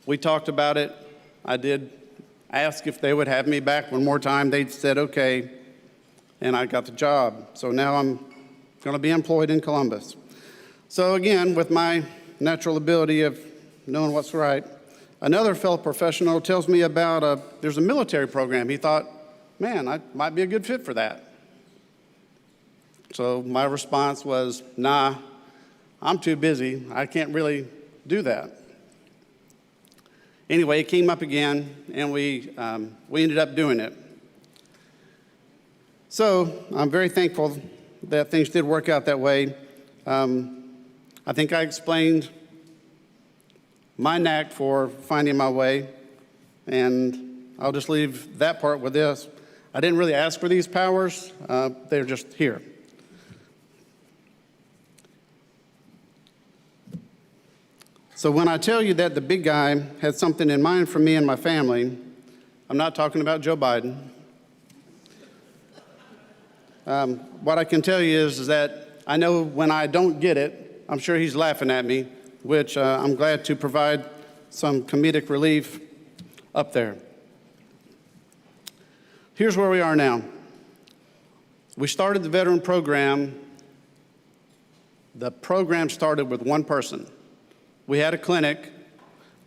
We talked about it. I did ask if they would have me back one more time. They said okay, and I got the job. So now I'm going to be employed in Columbus. So again, with my natural ability of knowing what's right, another fellow professional tells me about there's a military program. He thought, man, I might be a good fit for that. So my response was, nah, I'm too busy. I can't really do that. Anyway, it came up again, and we ended up doing it. So I'm very thankful that things did work out that way. I think I explained my knack for finding my way, and I'll just leave that part with this. I didn't really ask for these powers. They're just here. So when I tell you that the big guy had something in mind for me and my family, I'm not talking about Joe Biden. What I can tell you is that I know when I don't get it, I'm sure he's laughing at me, which I'm glad to provide some comedic relief up there. Here's where we are now. We started the veteran program. The program started with one person. We had a clinic,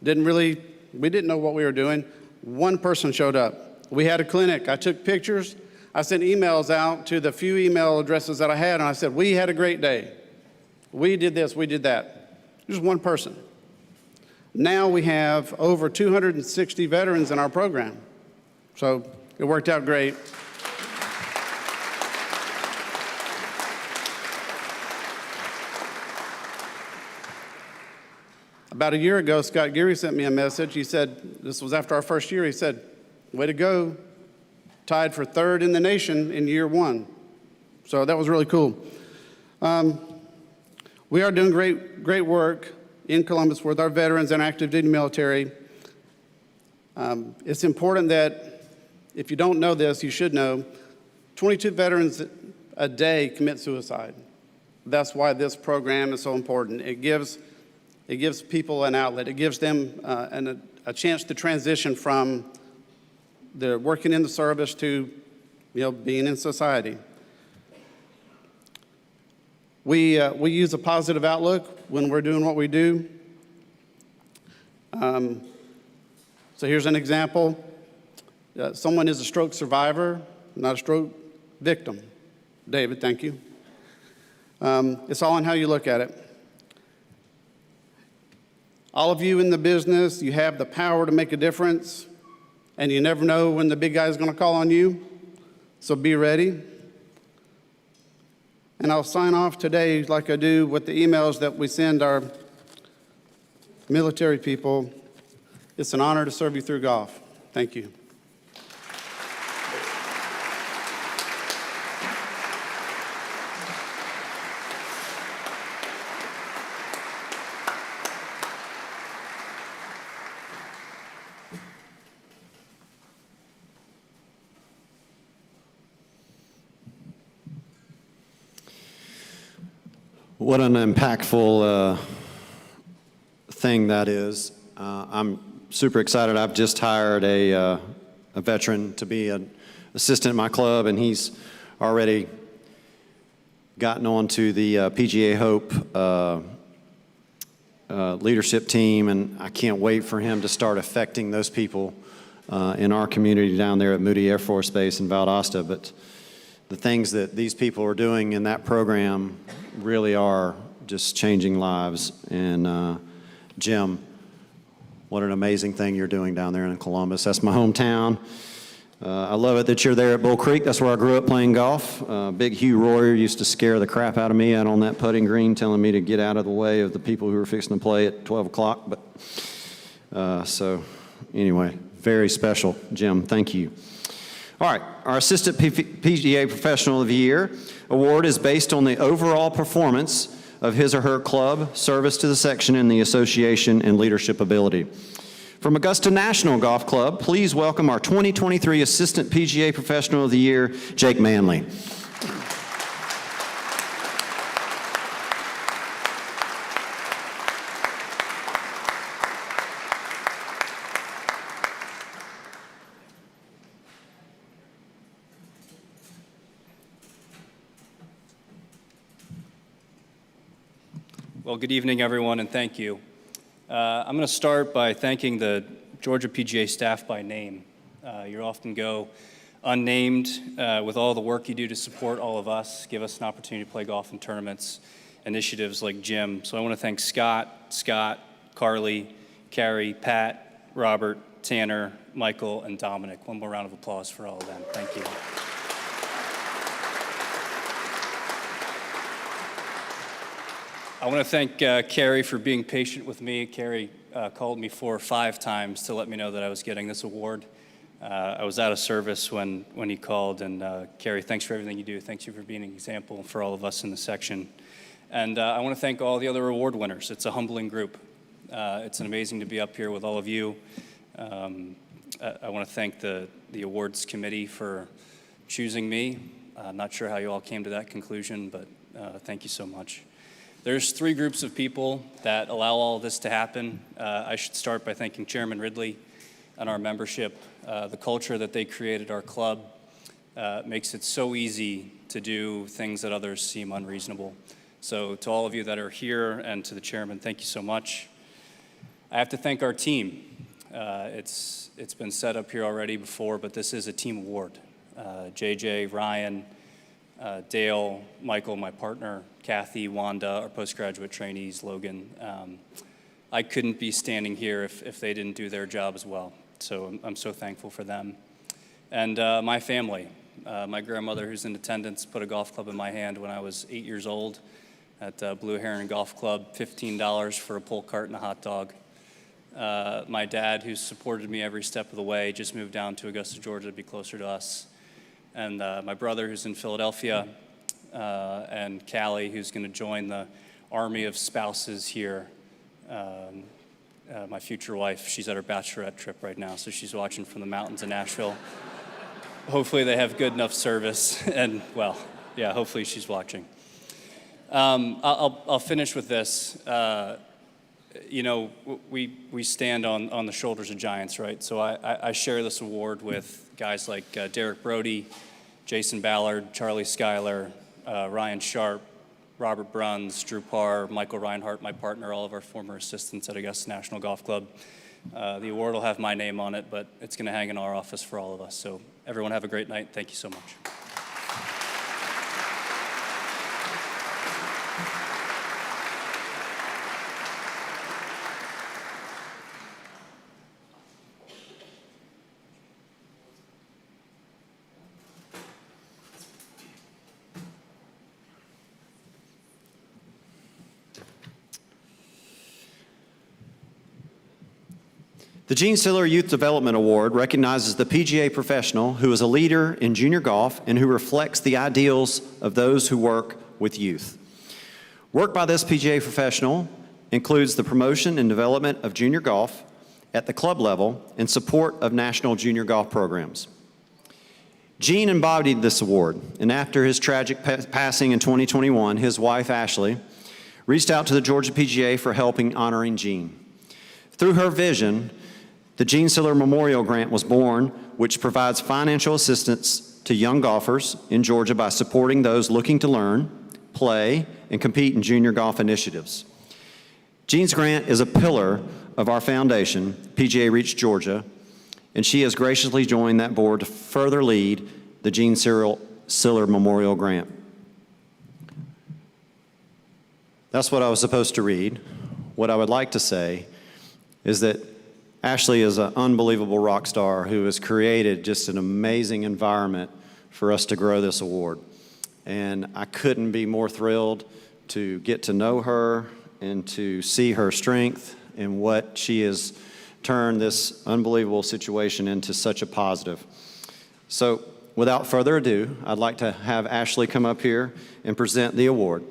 we didn't know what we were doing. One person showed up. We had a clinic. I took pictures. I sent emails out to the few email addresses that I had, and I said, we had a great day. We did this, we did that. Just one person. Now we have over 260 veterans in our program. So it worked out great. About a year ago, Scott Geary sent me a message. He said, this was after our first year, he said, way to go, tied for 3rd in the nation in year 1. So that was really cool. We are doing great work in Columbus with our veterans and active duty military. It's important that, if you don't know this, you should know, 22 veterans a day commit suicide. That's why this program is so important. It gives people an outlet. It gives them a chance to transition from their working in the service to being in society. We use a positive outlook when we're doing what we do. So here's an example. Someone is a stroke survivor, not a stroke victim. David, thank you. It's all in how you look at it. All of you in the business, you have the power to make a difference, and you never know when the big guy is going to call on you, so be ready. And I'll sign off today like I do with the emails that we send our military people. It's an honor to serve you through golf. Thank you. What an impactful thing that is. I'm super excited. I've just hired a veteran to be an assistant at my club, and he's already gotten onto the PGA Hope leadership team, and I can't wait for him to start affecting those people in our community down there at Moody Air Force Base in Valdosta. But the things that these people are doing in that program really are just changing lives. And Jim, what an amazing thing you're doing down there in Columbus. That's my hometown. I love it that you're there at Bull Creek. That's where I grew up playing golf. Big Hugh Royer used to scare the crap out of me out on that putting green, telling me to get out of the way of the people who were fixing to play at 12 o'clock. But so anyway, very special, Jim. Thank you. All right, our Assistant PGA Professional of the Year award is based on the overall performance of his or her club, service to the section and the association, and leadership ability. From Augusta National Golf Club, please welcome our 2023 Assistant PGA Professional of the Year, Jake Manley. Well, good evening, everyone, and thank you. I'm going to start by thanking the Georgia PGA staff by name. You often go unnamed with all the work you do to support all of us, give us an opportunity to play golf in tournaments, initiatives like Jim. So I want to thank Scott, Carly, Cary, Pat, Robert, Tanner, Michael, and Dominic. One more round of applause for all of them. Thank you. I want to thank Cary for being patient with me. Cary called me 4 or 5 times to let me know that I was getting this award. I was out of service when he called, and Cary, thanks for everything you do. Thanks you for being an example for all of us in the section. And I want to thank all the other award winners. It's a humbling group. It's amazing to be up here with all of you. I want to thank the awards committee for choosing me. I'm not sure how you all came to that conclusion, but thank you so much. There's 3 groups of people that allow all of this to happen. I should start by thanking Chairman Ridley and our membership. The culture that they created our club makes it so easy to do things that others seem unreasonable. So to all of you that are here and to the chairman, thank you so much. I have to thank our team. It's been set up here already before, but this is a team award. JJ, Ryan, Dale, Michael, my partner, Kathy, Wanda, our postgraduate trainees, Logan. I couldn't be standing here if they didn't do their job as well. So I'm so thankful for them. And my family, my grandmother who's in attendance put a golf club in my hand when I was 8 years old at Blue Heron Golf Club, $15 for a pull cart and a hot dog. My dad, who's supported me every step of the way, just moved down to Augusta, Georgia to be closer to us. And my brother, who's in Philadelphia, and Callie, who's going to join the army of spouses here. My future wife, she's at her bachelorette trip right now, so she's watching from the mountains of Nashville. hopefully they have good enough service. And, well, yeah, hopefully she's watching. I'll finish with this. You know, we stand on the shoulders of giants, right? So I share this award with guys like Derek Brody, Jason Ballard, Charlie Schuyler, Ryan Sharp, Robert Bruns, Drew Parr, Michael Reinhart, my partner, all of our former assistants at Augusta National Golf Club. The award will have my name on it, but it's going to hang in our office for all of us. So everyone have a great night. Thank you so much. The Gene Siller Youth Development Award recognizes the PGA professional who is a leader in junior golf and who reflects the ideals of those who work with youth. Work by this PGA professional includes the promotion and development of junior golf at the club level in support of national junior golf programs. Gene embodied this award, and after his tragic passing in 2021, his wife, Ashley, reached out to the Georgia PGA for help in honoring Gene. Through her vision, the Gene Siller Memorial Grant was born, which provides financial assistance to young golfers in Georgia by supporting those looking to learn, play, and compete in junior golf initiatives. Gene's grant is a pillar of our foundation, PGA Reach Georgia, and she has graciously joined that board to further lead the Gene Siller Memorial Grant. That's what I was supposed to read. What I would like to say is that Ashley is an unbelievable rock star who has created just an amazing environment for us to grow this award. And I couldn't be more thrilled to get to know her and to see her strength and what she has turned this unbelievable situation into such a positive. So without further ado, I'd like to have Ashley come up here and present the award.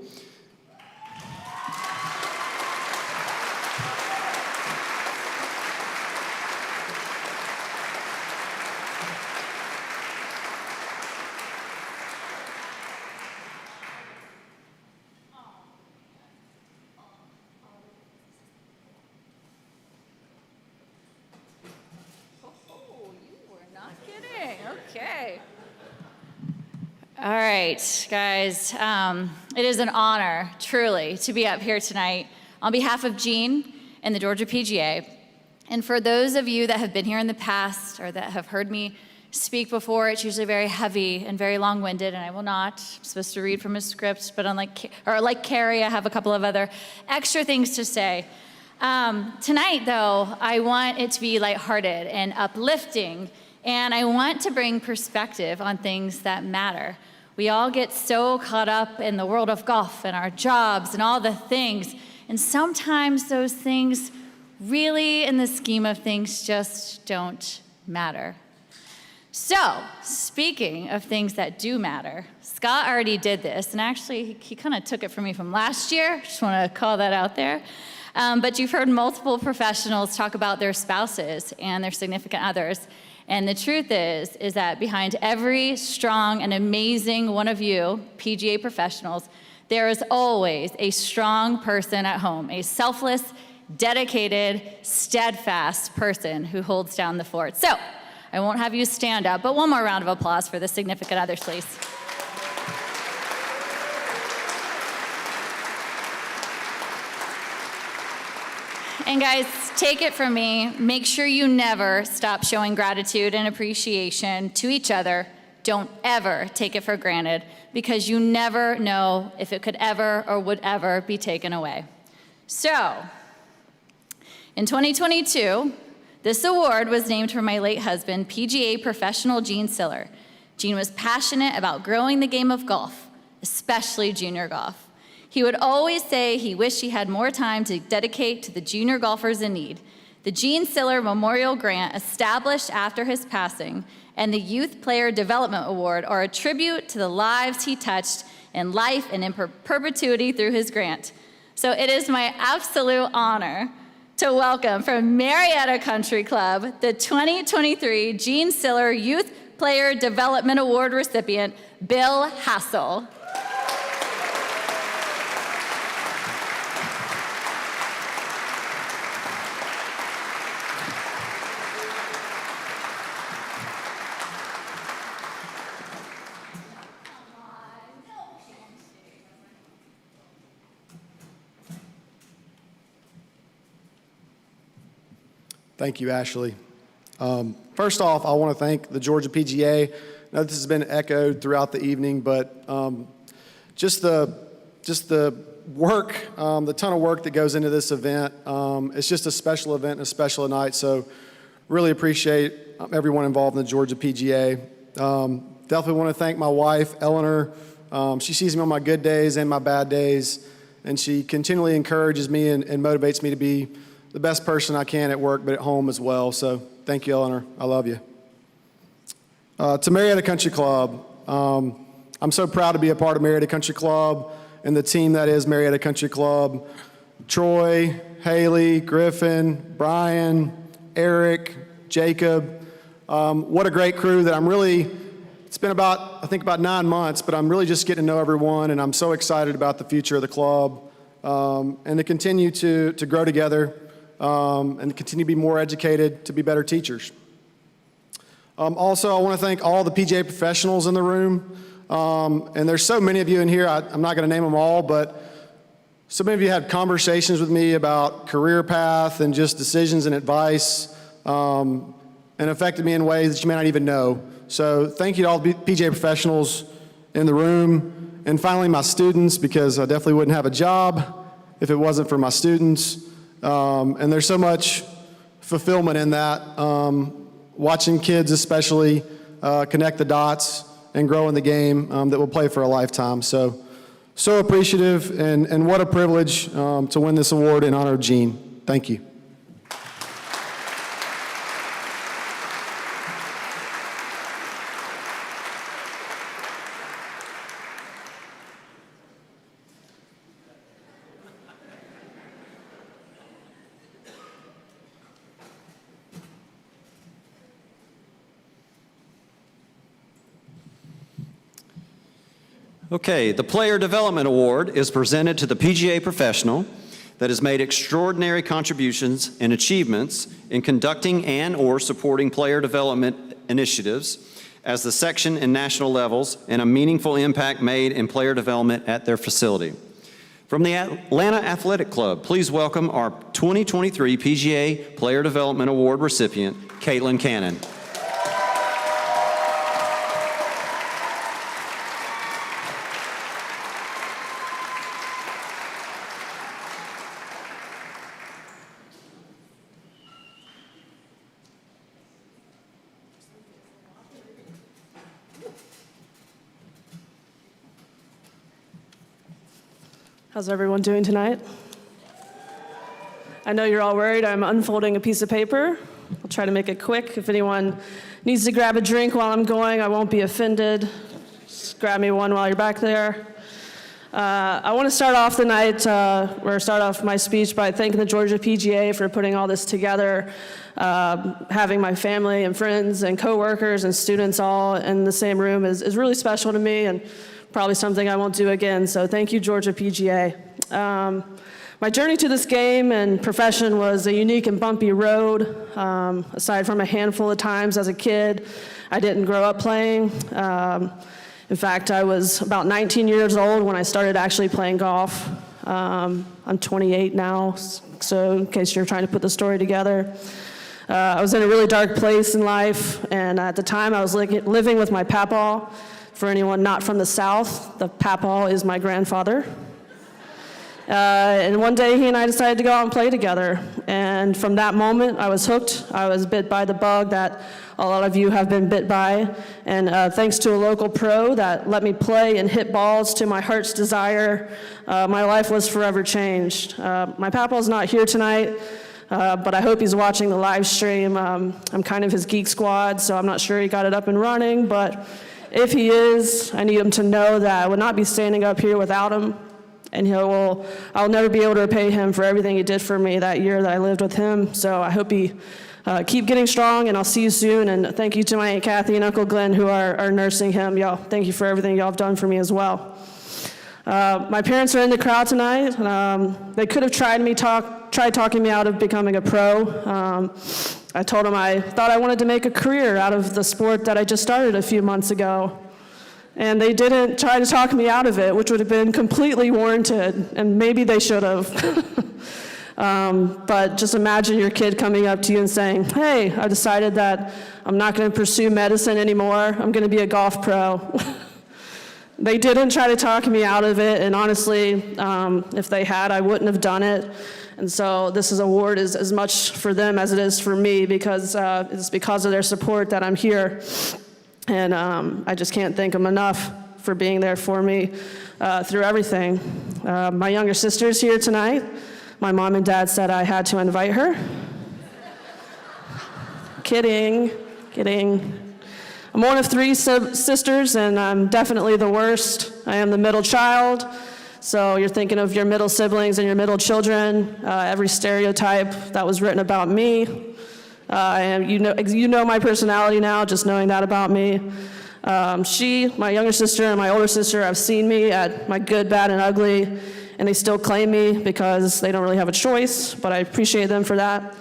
All right, guys, it is an honor, truly, to be up here tonight on behalf of Gene and the Georgia PGA. And for those of you that have been here in the past or that have heard me speak before, it's usually very heavy and very long-winded, and I will not. I'm supposed to read from a script, but like Cary, I have a couple of other extra things to say. Tonight, though, I want it to be lighthearted and uplifting, and I want to bring perspective on things that matter. We all get so caught up in the world of golf and our jobs and all the things, and sometimes those things really, in the scheme of things, just don't matter. So, speaking of things that do matter, Scott already did this, and actually he kind of took it from me from last year. Just want to call that out there. But you've heard multiple professionals talk about their spouses and their significant others. And the truth is that behind every strong and amazing one of you, PGA professionals, there is always a strong person at home, a selfless, dedicated, steadfast person who holds down the fort. So, I won't have you stand up, but one more round of applause for the significant others, please. And guys, take it from me, make sure you never stop showing gratitude and appreciation to each other. Don't ever take it for granted, because you never know if it could ever or would ever be taken away. So, in 2022, this award was named for my late husband, PGA professional Gene Siller. Gene was passionate about growing the game of golf, especially junior golf. He would always say he wished he had more time to dedicate to the junior golfers in need. The Gene Siller Memorial Grant, established after his passing, and the Youth Player Development Award are a tribute to the lives he touched in life and in perpetuity through his grant. So it is my absolute honor to welcome from Marietta Country Club the 2023 Gene Siller Youth Player Development Award recipient, Bill Hassell. Thank you, Ashley. First off, I want to thank the Georgia PGA. I know this has been echoed throughout the evening, but just the work, the ton of work that goes into this event. It's just a special event and a special night, so really appreciate everyone involved in the Georgia PGA. Definitely want to thank my wife, Eleanor. She sees me on my good days and my bad days, and she continually encourages me and motivates me to be the best person I can at work, but at home as well. So thank you, Eleanor. I love you. To Marietta Country Club, I'm so proud to be a part of Marietta Country Club and the team that is Marietta Country Club. Troy, Haley, Griffin, Brian, Eric, Jacob. What a great crew that it's been I think about 9 months, but I'm really just getting to know everyone, and I'm so excited about the future of the club and to continue to grow together. And to continue to be more educated, to be better teachers. Also, I want to thank all the PGA professionals in the room. And there's so many of you in here, I'm not going to name them all, but so many of you had conversations with me about career path and just decisions and advice, and affected me in ways that you may not even know. So thank you to all the PGA professionals in the room. And finally, my students, because I definitely wouldn't have a job if it wasn't for my students. And there's so much fulfillment in that, watching kids especially connect the dots and grow in the game that will play for a lifetime. So appreciative, and what a privilege to win this award in honor of Gene. Thank you. Okay, the Player Development Award is presented to the PGA professional that has made extraordinary contributions and achievements in conducting and/or supporting player development initiatives as the section and national levels, and a meaningful impact made in player development at their facility. From the Atlanta Athletic Club, please welcome our 2023 PGA Player Development Award recipient, Caitlin Cannon. How's everyone doing tonight? I know you're all worried. I'm unfolding a piece of paper. I'll try to make it quick. If anyone needs to grab a drink while I'm going, I won't be offended. Just grab me one while you're back there. I want to start off the night, or start off my speech by thanking the Georgia PGA for putting all this together. Having my family and friends and coworkers and students all in the same room is really special to me, and probably something I won't do again, so thank you, Georgia PGA. My journey to this game and profession was a unique and bumpy road. Aside from a handful of times as a kid, I didn't grow up playing. In fact, I was about 19 years old when I started actually playing golf. I'm 28 now, so in case you're trying to put the story together. I was in a really dark place in life, and at the time I was living with my papaw. For anyone not from the South, the papaw is my grandfather. And one day he and I decided to go out and play together. And from that moment, I was hooked. I was bit by the bug that a lot of you have been bit by. And thanks to a local pro that let me play and hit balls to my heart's desire, my life was forever changed. My papaw's not here tonight, but I hope he's watching the live stream. I'm kind of his geek squad, so I'm not sure he got it up and running, but if he is, I need him to know that I would not be standing up here without him, and I'll never be able to repay him for everything he did for me that year that I lived with him. So I hope he Keep getting strong, and I'll see you soon. And thank you to my Aunt Kathy and Uncle Glenn who are nursing him. Y'all, thank you for everything y'all have done for me as well. My parents are in the crowd tonight. They could have tried talking me out of becoming a pro. I told them I thought I wanted to make a career out of the sport that I just started a few months ago. And they didn't try to talk me out of it, which would have been completely warranted, and maybe they should have. But just imagine your kid coming up to you and saying, hey, I decided that I'm not going to pursue medicine anymore. I'm going to be a golf pro. They didn't try to talk me out of it, and honestly, if they had, I wouldn't have done it. And so this award is as much for them as it is for me, because it's because of their support that I'm here. And I just can't thank them enough for being there for me through everything. My younger sister's here tonight. My mom and dad said I had to invite her. Kidding. I'm one of 3 sisters, and I'm definitely the worst. I am the middle child. So you're thinking of your middle siblings and your middle children, every stereotype that was written about me. You know my personality now, just knowing that about me. My younger sister, and my older sister have seen me at my good, bad, and ugly, and they still claim me because they don't really have a choice, but I appreciate them for that.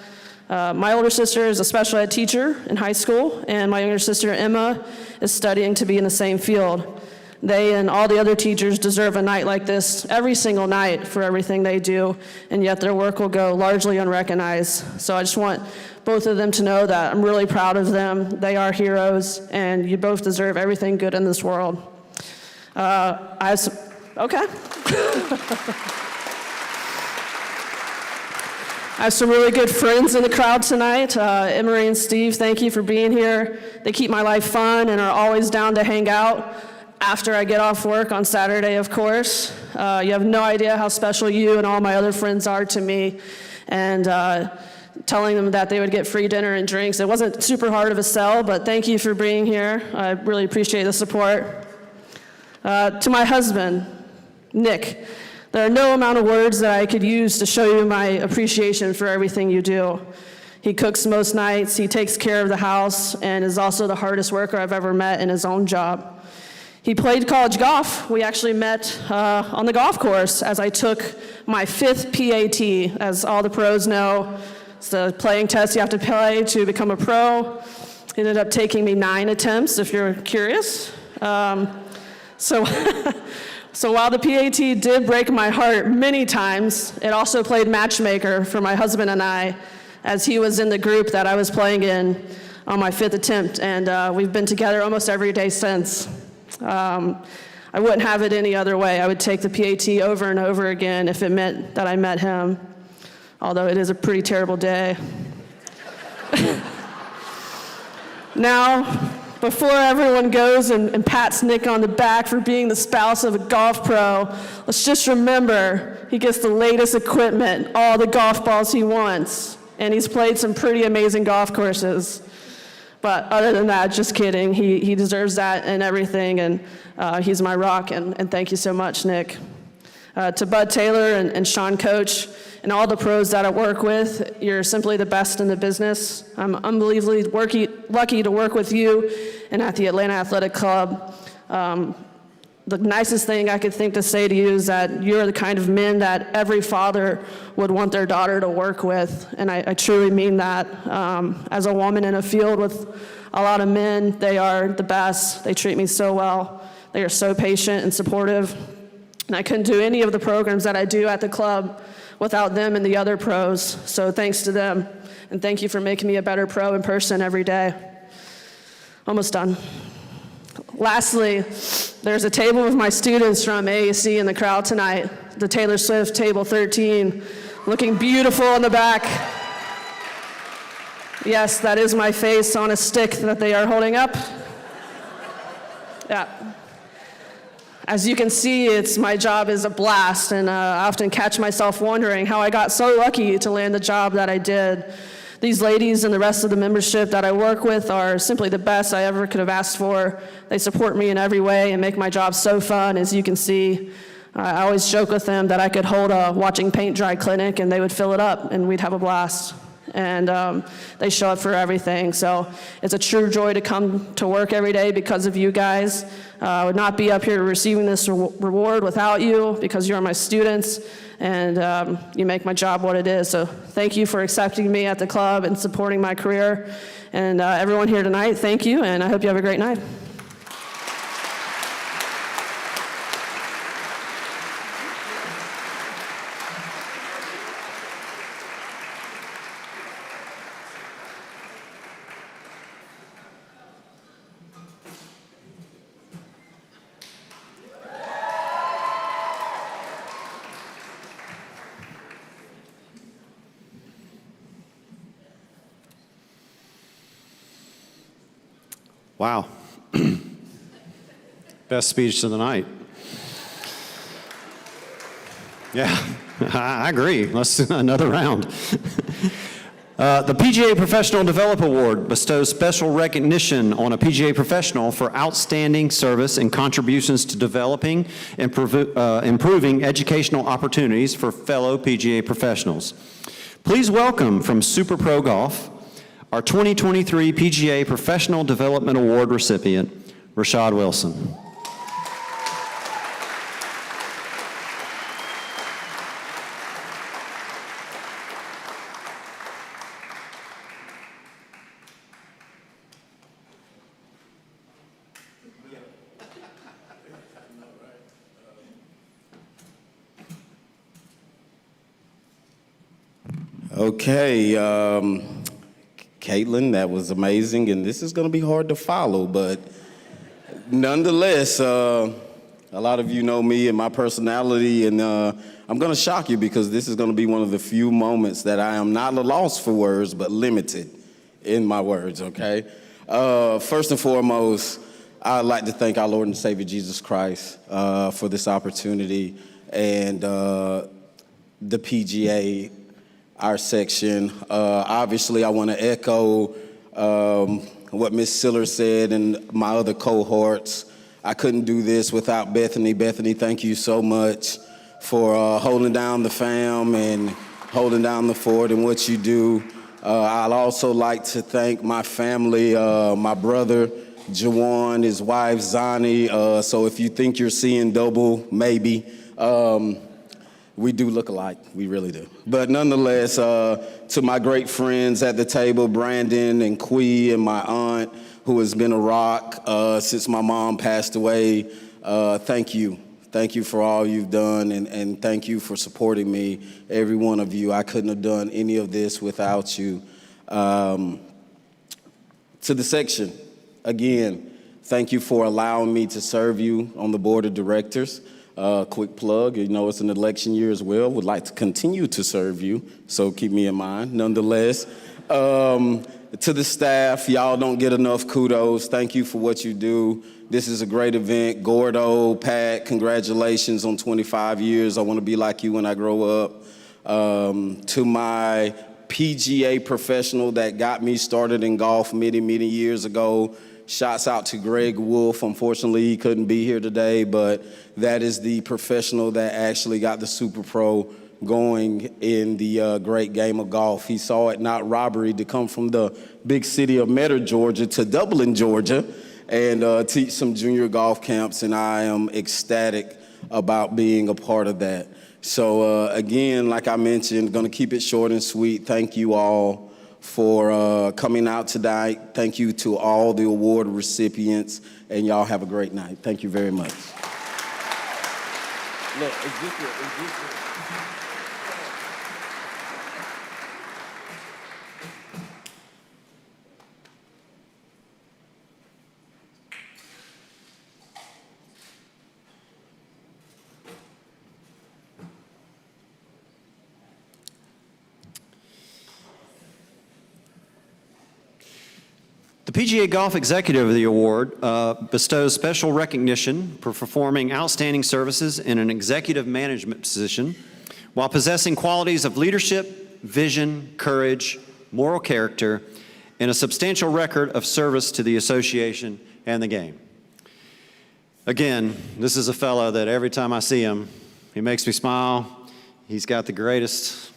My older sister is a special ed teacher in high school, and my younger sister, Emma, is studying to be in the same field. They and all the other teachers deserve a night like this every single night for everything they do, and yet their work will go largely unrecognized. So I just want both of them to know that I'm really proud of them. They are heroes, and you both deserve everything good in this world. Okay. I have some really good friends in the crowd tonight. Emery and Steve, thank you for being here. They keep my life fun and are always down to hang out after I get off work on Saturday, of course. You have no idea how special you and all my other friends are to me. And telling them that they would get free dinner and drinks. It wasn't super hard of a sell, but thank you for being here. I really appreciate the support. To my husband, Nick, there are no amount of words that I could use to show you my appreciation for everything you do. He cooks most nights, he takes care of the house, and is also the hardest worker I've ever met in his own job. He played college golf. We actually met on the golf course as I took my 5th PAT. As all the pros know, it's the playing test you have to play to become a pro. It ended up taking me 9 attempts, if you're curious. So while the PAT did break my heart many times, it also played matchmaker for my husband and I, as he was in the group that I was playing in on my 5th attempt, and we've been together almost every day since. I wouldn't have it any other way. I would take the PAT over and over again if it meant that I met him, although it is a pretty terrible day. Now, before everyone goes and pats Nick on the back for being the spouse of a golf pro, let's just remember he gets the latest equipment, all the golf balls he wants, and he's played some pretty amazing golf courses. But other than that, just kidding, he deserves that and everything, and he's my rock, and thank you so much, Nick. To Bud Taylor and Shawn, Koch, and all the pros that I work with, you're simply the best in the business. I'm unbelievably lucky to work with you and at the Atlanta Athletic Club. The nicest thing I could think to say to you is that you're the kind of men that every father would want their daughter to work with, and I truly mean that. As a woman in a field with a lot of men, they are the best. They treat me so well. They are so patient and supportive. And I couldn't do any of the programs that I do at the club without them and the other pros. So thanks to them. And thank you for making me a better pro in person every day. Almost done. Lastly, there's a table with my students from AAC in the crowd tonight. The Taylor Swift table 13, looking beautiful in the back. Yes, that is my face on a stick that they are holding up. Yeah. As you can see, my job is a blast, and I often catch myself wondering how I got so lucky to land the job that I did. These ladies and the rest of the membership that I work with are simply the best I ever could have asked for. They support me in every way and make my job so fun, as you can see. I always joke with them that I could hold a watching paint dry clinic and they would fill it up and we'd have a blast. and they show up for everything. So it's a true joy to come to work every day because of you guys. I would not be up here receiving this reward without you, because you're my students, and you make my job what it is. So thank you for accepting me at the club and supporting my career. And everyone here tonight, thank you, and I hope you have a great night. Wow. Best speech of the night. Yeah, I agree. Let's do another round. The PGA Professional Developer Award bestows special recognition on a PGA professional for outstanding service and contributions to developing and improving educational opportunities for fellow PGA professionals. Please welcome from Super Pro Golf, our 2023 PGA Professional Development Award recipient, Rashad Wilson. Okay, Caitlin, that was amazing, and this is going to be hard to follow, but nonetheless, a lot of you know me and my personality, and I'm going to shock you because this is going to be one of the few moments that I am not at a loss for words, but limited in my words, okay? First and foremost, I'd like to thank our Lord and Savior Jesus Christ for this opportunity, and the PGA, our section. Obviously, I want to echo what Ms. Siller said and my other cohorts. I couldn't do this without Bethany. Bethany, thank you so much for holding down the fam and holding down the fort and what you do. I'd also like to thank my family, my brother, Jawan, his wife, Zani. So if you think you're seeing double, maybe. We do look alike, we really do. But nonetheless, to my great friends at the table, Brandon and Quee and my aunt, who has been a rock since my mom passed away, thank you. Thank you for all you've done, and thank you for supporting me, every one of you. I couldn't have done any of this without you. To the section, again, thank you for allowing me to serve you on the board of directors. Quick plug, you know it's an election year as well. Would like to continue to serve you, so keep me in mind. Nonetheless, to the staff, y'all don't get enough kudos. Thank you for what you do. This is a great event. Gordo, Pat, congratulations on 25 years. I want to be like you when I grow up. To my PGA professional that got me started in golf many, many years ago, shouts out to Gregg Wolff. Unfortunately, he couldn't be here today, but that is the professional that actually got the Super Pro going in the great game of golf. He saw it not robbery to come from the big city of Metter, Georgia to Dublin, Georgia, and teach some junior golf camps, and I am ecstatic about being a part of that. So again, like I mentioned, gonna keep it short and sweet. Thank you all for coming out tonight. Thank you to all the award recipients, and y'all have a great night. Thank you very much. Look, The PGA Golf Executive of the Award bestows special recognition for performing outstanding services in an executive management position while possessing qualities of leadership, vision, courage, moral character, and a substantial record of service to the association and the game. Again, this is a fellow that every time I see him, he makes me smile. He's got the greatest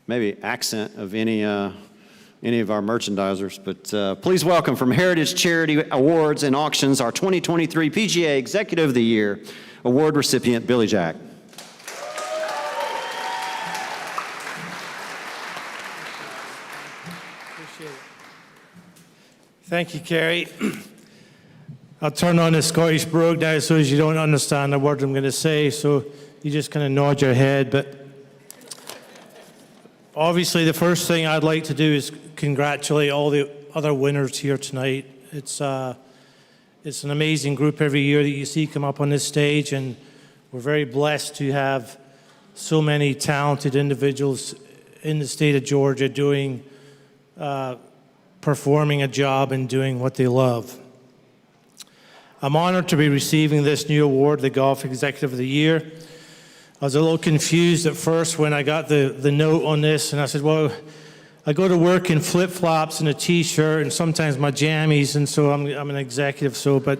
maybe accent of any of our merchandisers. But please welcome from Heritage Charity Awards and Auctions, our 2023 PGA Executive of the Year Award recipient, Billy Jack. Thank you, Cary. I'll turn on the Scottish brogue now so as you don't understand the word I'm going to say, so you just kind of nod your head. But obviously the first thing I'd like to do is congratulate all the other winners here tonight. It's an amazing group every year that you see come up on this stage, and we're very blessed to have so many talented individuals in the state of Georgia doing performing a job and doing what they love. I'm honored to be receiving this new award, the Golf Executive of the Year. I was a little confused at first when I got the note on this, and I said, well, I go to work in flip-flops and a t-shirt and sometimes my jammies, and so I'm an executive, but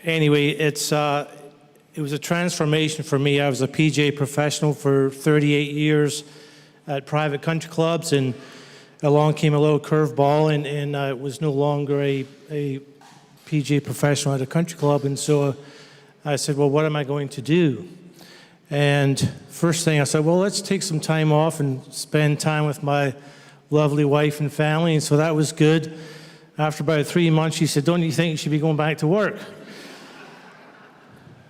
anyway, it was a transformation for me. I was a PGA professional for 38 years at private country clubs, and along came a little curveball, and I was no longer a PGA professional at a country club, and so I said, well, what am I going to do? And first thing I said, well, let's take some time off and spend time with my lovely wife and family, and so that was good. After about 3 months, she said, don't you think you should be going back to work?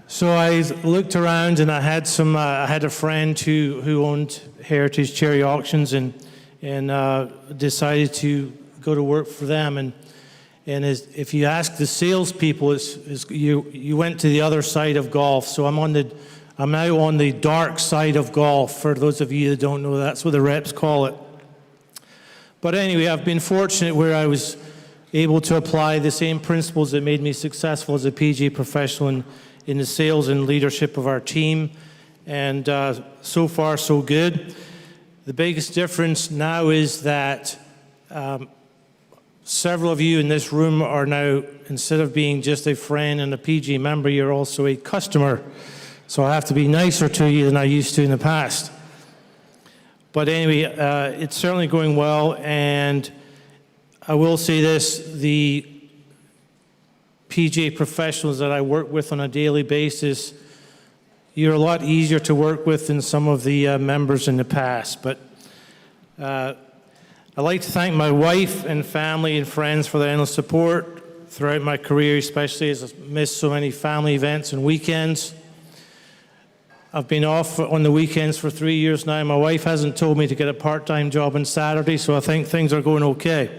So I looked around, and I had a friend who owned Heritage Charity Auctions, and decided to go to work for them. And if you ask the salespeople, you went to the other side of golf. So I'm now on the dark side of golf. For those of you that don't know, that's what the reps call it. But anyway, I've been fortunate where I was able to apply the same principles that made me successful as a PGA professional in the sales and leadership of our team. And so far, so good. The biggest difference now is that several of you in this room are now, instead of being just a friend and a PGA member, you're also a customer. So I have to be nicer to you than I used to in the past. But anyway, it's certainly going well, and I will say this, the PGA professionals that I work with on a daily basis, you're a lot easier to work with than some of the members in the past. But I'd like to thank my wife and family and friends for their endless support throughout my career, especially as I've missed so many family events and weekends. I've been off on the weekends for 3 years now. My wife hasn't told me to get a part-time job on Saturday, so I think things are going okay.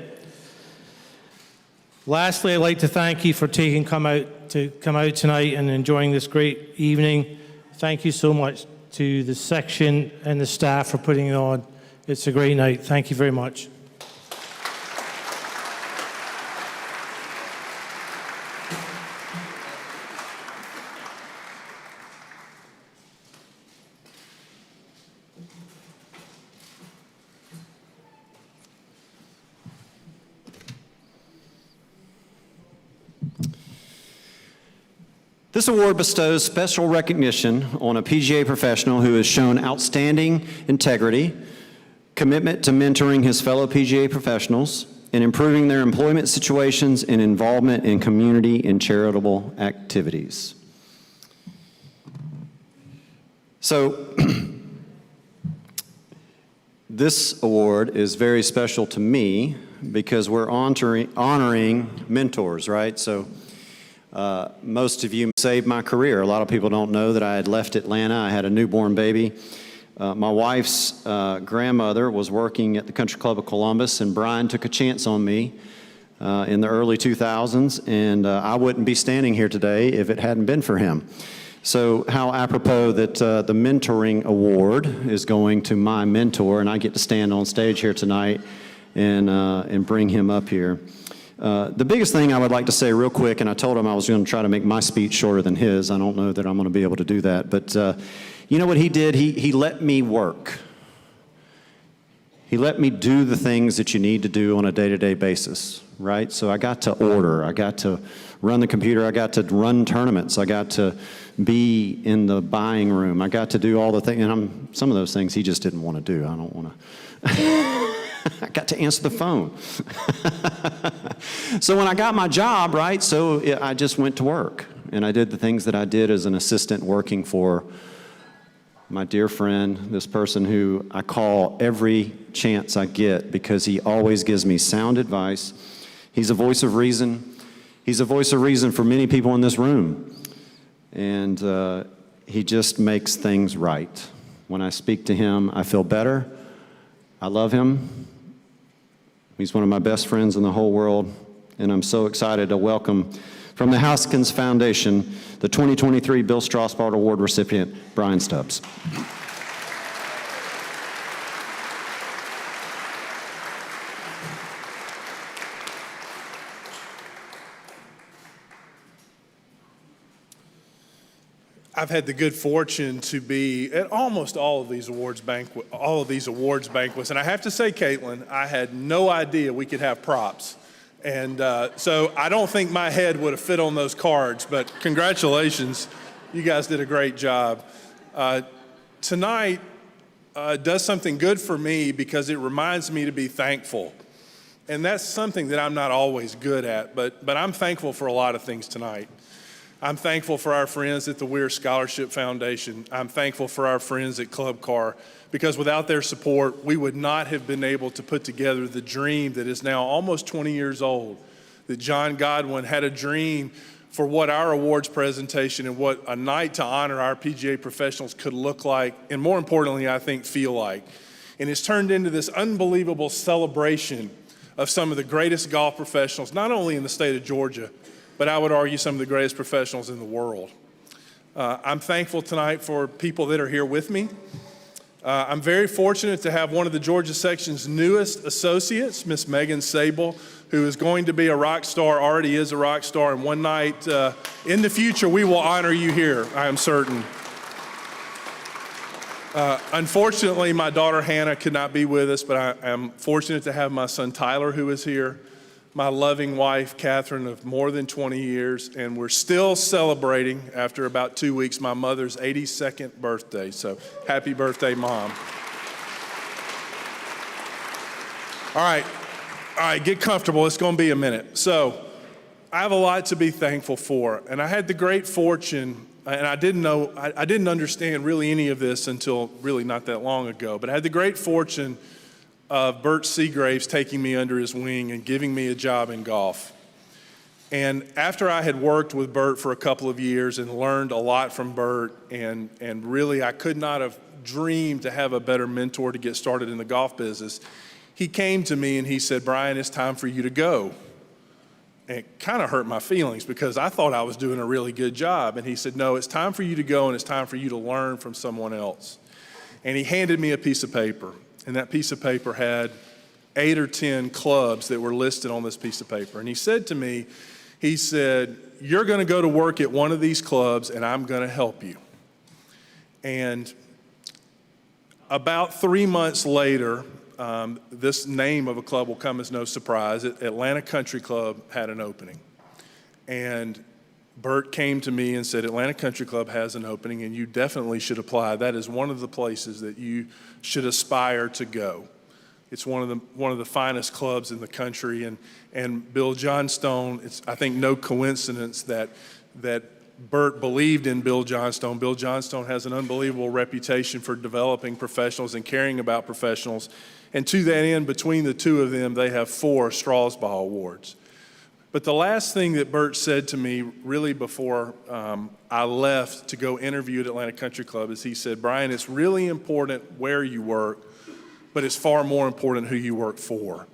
Lastly, I'd like to thank you for come out tonight and enjoying this great evening. Thank you so much to the section and the staff for putting it on. It's a great night. Thank you very much. This award bestows special recognition on a PGA professional who has shown outstanding integrity, commitment to mentoring his fellow PGA professionals, and improving their employment situations and involvement in community and charitable activities. So, this award is very special to me because we're honoring mentors, right? So, most of you saved my career. A lot of people don't know that I had left Atlanta. I had a newborn baby. My wife's grandmother was working at the Country Club of Columbus, and Brian took a chance on me in the early 2000s, and I wouldn't be standing here today if it hadn't been for him. So how apropos that the mentoring award is going to my mentor, and I get to stand on stage here tonight and bring him up here. The biggest thing I would like to say real quick, and I told him I was going to try to make my speech shorter than his. I don't know that I'm going to be able to do that. But you know what he did? He let me work. He let me do the things that you need to do on a day-to-day basis, right? So I got to order. I got to run the computer. I got to run tournaments. I got to be in the buying room. I got to do all the things, and some of those things he just didn't want to do. I don't want to. I got to answer the phone. So when I got my job, right, I just went to work, and I did the things that I did as an assistant working for my dear friend, this person who I call every chance I get because he always gives me sound advice. He's a voice of reason. He's a voice of reason for many people in this room. And he just makes things right. When I speak to him, I feel better. I love him. He's one of my best friends in the whole world. And I'm so excited to welcome from the Haskins Foundation, the 2023 Bill Strausbaugh Award recipient, Brian Stubbs. I've had the good fortune to be at almost all of these awards banquets, and I have to say, Caitlin, I had no idea we could have props. And so I don't think my head would have fit on those cards, but congratulations. You guys did a great job. Tonight does something good for me because it reminds me to be thankful. And that's something that I'm not always good at, but I'm thankful for a lot of things tonight. I'm thankful for our friends at the Weir Scholarship Foundation. I'm thankful for our friends at Club Car, because without their support, we would not have been able to put together the dream that is now almost 20 years old, that John Godwin had a dream for what our awards presentation and what a night to honor our PGA professionals could look like, and more importantly, I think, feel like. And it's turned into this unbelievable celebration of some of the greatest golf professionals, not only in the state of Georgia, but I would argue some of the greatest professionals in the world. I'm thankful tonight for people that are here with me. I'm very fortunate to have one of the Georgia section's newest associates, Miss Megan Sable, who is going to be a rock star, already is a rock star, and one night in the future we will honor you here, I am certain. Unfortunately, my daughter Hannah could not be with us, but I am fortunate to have my son Tyler, who is here, my loving wife, Catherine, of more than 20 years, and we're still celebrating, after about 2 weeks, my mother's 82nd birthday. So happy birthday, Mom. All right, get comfortable. It's going to be a minute. So I have a lot to be thankful for, and I had the great fortune, and I didn't understand really any of this until really not that long ago, but I had the great fortune of Bert Seagraves taking me under his wing and giving me a job in golf. And after I had worked with Bert for a couple of years and learned a lot from Bert, and really I could not have dreamed to have a better mentor to get started in the golf business, he came to me and he said, "Brian, it's time for you to go." And it kind of hurt my feelings because I thought I was doing a really good job. And he said, "No, it's time for you to go, and it's time for you to learn from someone else." And he handed me a piece of paper. And that piece of paper had 8 or 10 clubs that were listed on this piece of paper. And he said to me, he said, "You're going to go to work at one of these clubs, and I'm going to help you." And about 3 months later, this name of a club will come as no surprise. Atlanta Country Club had an opening. And Bert came to me and said, "Atlanta Country Club has an opening, and you definitely should apply. That is one of the places that you should aspire to go. It's one of the finest clubs in the country." And Bill Johnstone, it's, I think, no coincidence that Bert believed in Bill Johnstone. Bill Johnstone has an unbelievable reputation for developing professionals and caring about professionals. And to that end, between the two of them, they have 4 Strausbaugh Awards. But the last thing that Bert said to me really before I left to go interview at Atlanta Country Club is he said, "Brian, it's really important where you work, but it's far more important who you work for."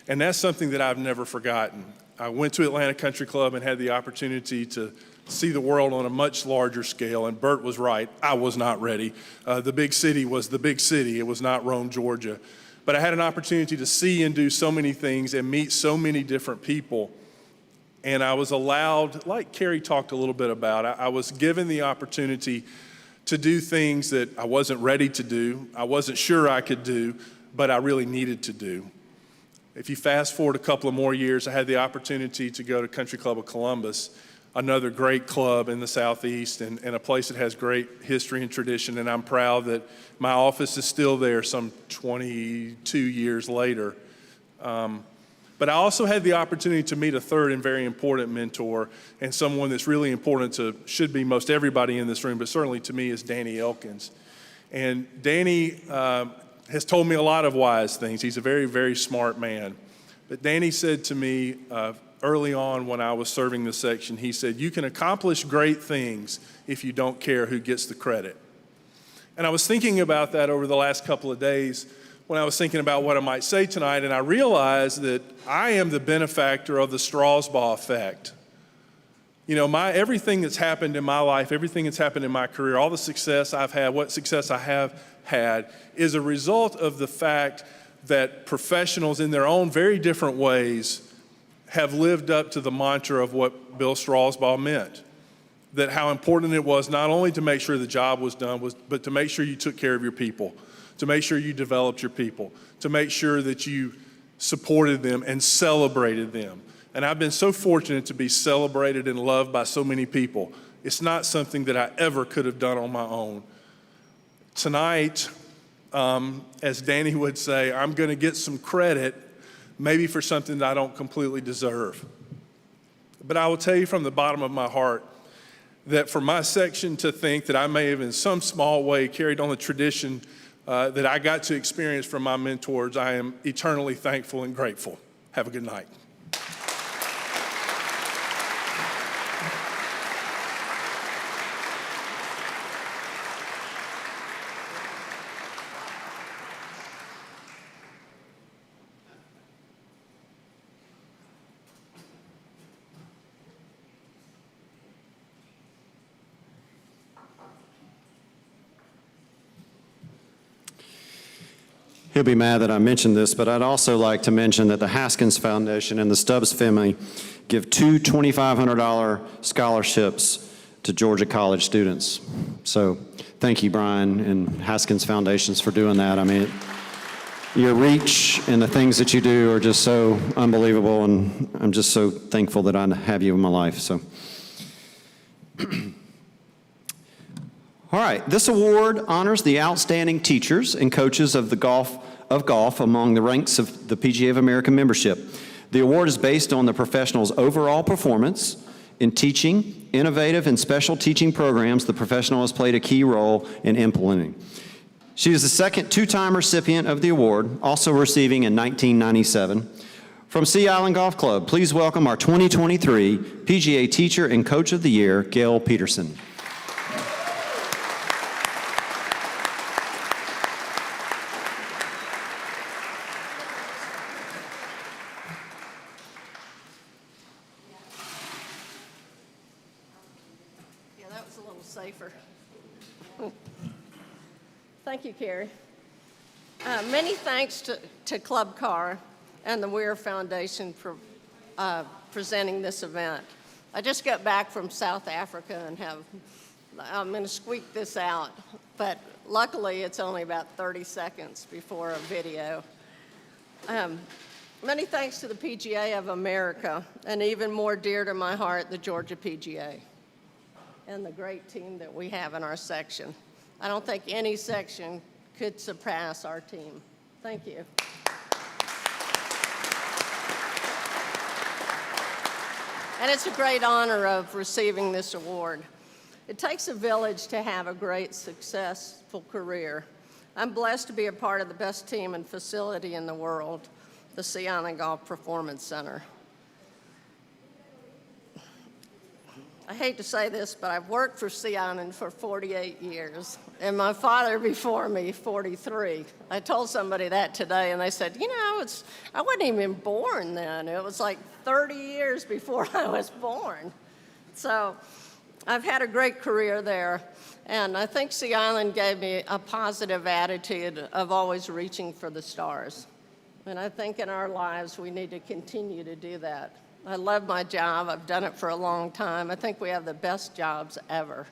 And that's something that I've never forgotten. I went to Atlanta Country Club and had the opportunity to see the world on a much larger scale, and Bert was right. I was not ready. The big city was the big city. It was not Rome, Georgia. But I had an opportunity to see and do so many things and meet so many different people. And I was allowed, like Cary talked a little bit about, I was given the opportunity to do things that I wasn't ready to do, I wasn't sure I could do, but I really needed to do. If you fast forward a couple of more years, I had the opportunity to go to Country Club of Columbus, another great club in the Southeast and a place that has great history and tradition, and I'm proud that my office is still there some 22 years later. But I also had the opportunity to meet a third and very important mentor, and someone that's really important to, should be most everybody in this room, but certainly to me is Danny Elkins. And Danny has told me a lot of wise things. He's a very, very smart man. But Danny said to me early on when I was serving this section, he said, you can accomplish great things if you don't care who gets the credit. And I was thinking about that over the last couple of days when I was thinking about what I might say tonight, and I realized that I am the benefactor of the Strausbaugh effect. You know, everything that's happened in my life, everything that's happened in my career, all the success I've had, what success I have had, is a result of the fact that professionals in their own very different ways have lived up to the mantra of what Bill Strausbaugh meant. That how important it was not only to make sure the job was done, but to make sure you took care of your people, to make sure you developed your people, to make sure that you supported them and celebrated them. And I've been so fortunate to be celebrated and loved by so many people. It's not something that I ever could have done on my own. Tonight, as Danny would say, I'm going to get some credit, maybe for something that I don't completely deserve. But I will tell you from the bottom of my heart that for my section to think that I may have in some small way carried on the tradition that I got to experience from my mentors, I am eternally thankful and grateful. Have a good night. He'll be mad that I mentioned this, but I'd also like to mention that the Haskins Foundation and the Stubbs family give 2 $2,500 scholarships to Georgia college students. So thank you, Brian and Haskins Foundations, for doing that. I mean, your reach and the things that you do are just so unbelievable, and I'm just so thankful that I have you in my life. So. All right, this award honors the outstanding teachers and coaches of golf among the ranks of the PGA of America membership. The award is based on the professional's overall performance in teaching, innovative and special teaching programs the professional has played a key role in implementing. She is the second two-time recipient of the award, also receiving in 1997. From Sea Island Golf Club, please welcome our 2023 PGA Teacher and Coach of the Year, Gail Peterson. Thank you, Cary. Many thanks to Club Car and the Weir Foundation for presenting this event. I just got back from South Africa and I'm going to squeak this out, but luckily it's only about 30 seconds before a video. Many thanks to the PGA of America, and even more dear to my heart, the Georgia PGA, and the great team that we have in our section. I don't think any section could surpass our team. Thank you. And it's a great honor of receiving this award. It takes a village to have a great, successful career. I'm blessed to be a part of the best team and facility in the world, the Sea Island Golf Performance Center. I hate to say this, but I've worked for Sea Island for 48 years, and my father before me, 43. I told somebody that today, and they said, you know, I wasn't even born then. It was like 30 years before I was born. So I've had a great career there, and I think Sea Island gave me a positive attitude of always reaching for the stars. And I think in our lives we need to continue to do that. I love my job. I've done it for a long time. I think we have the best jobs ever.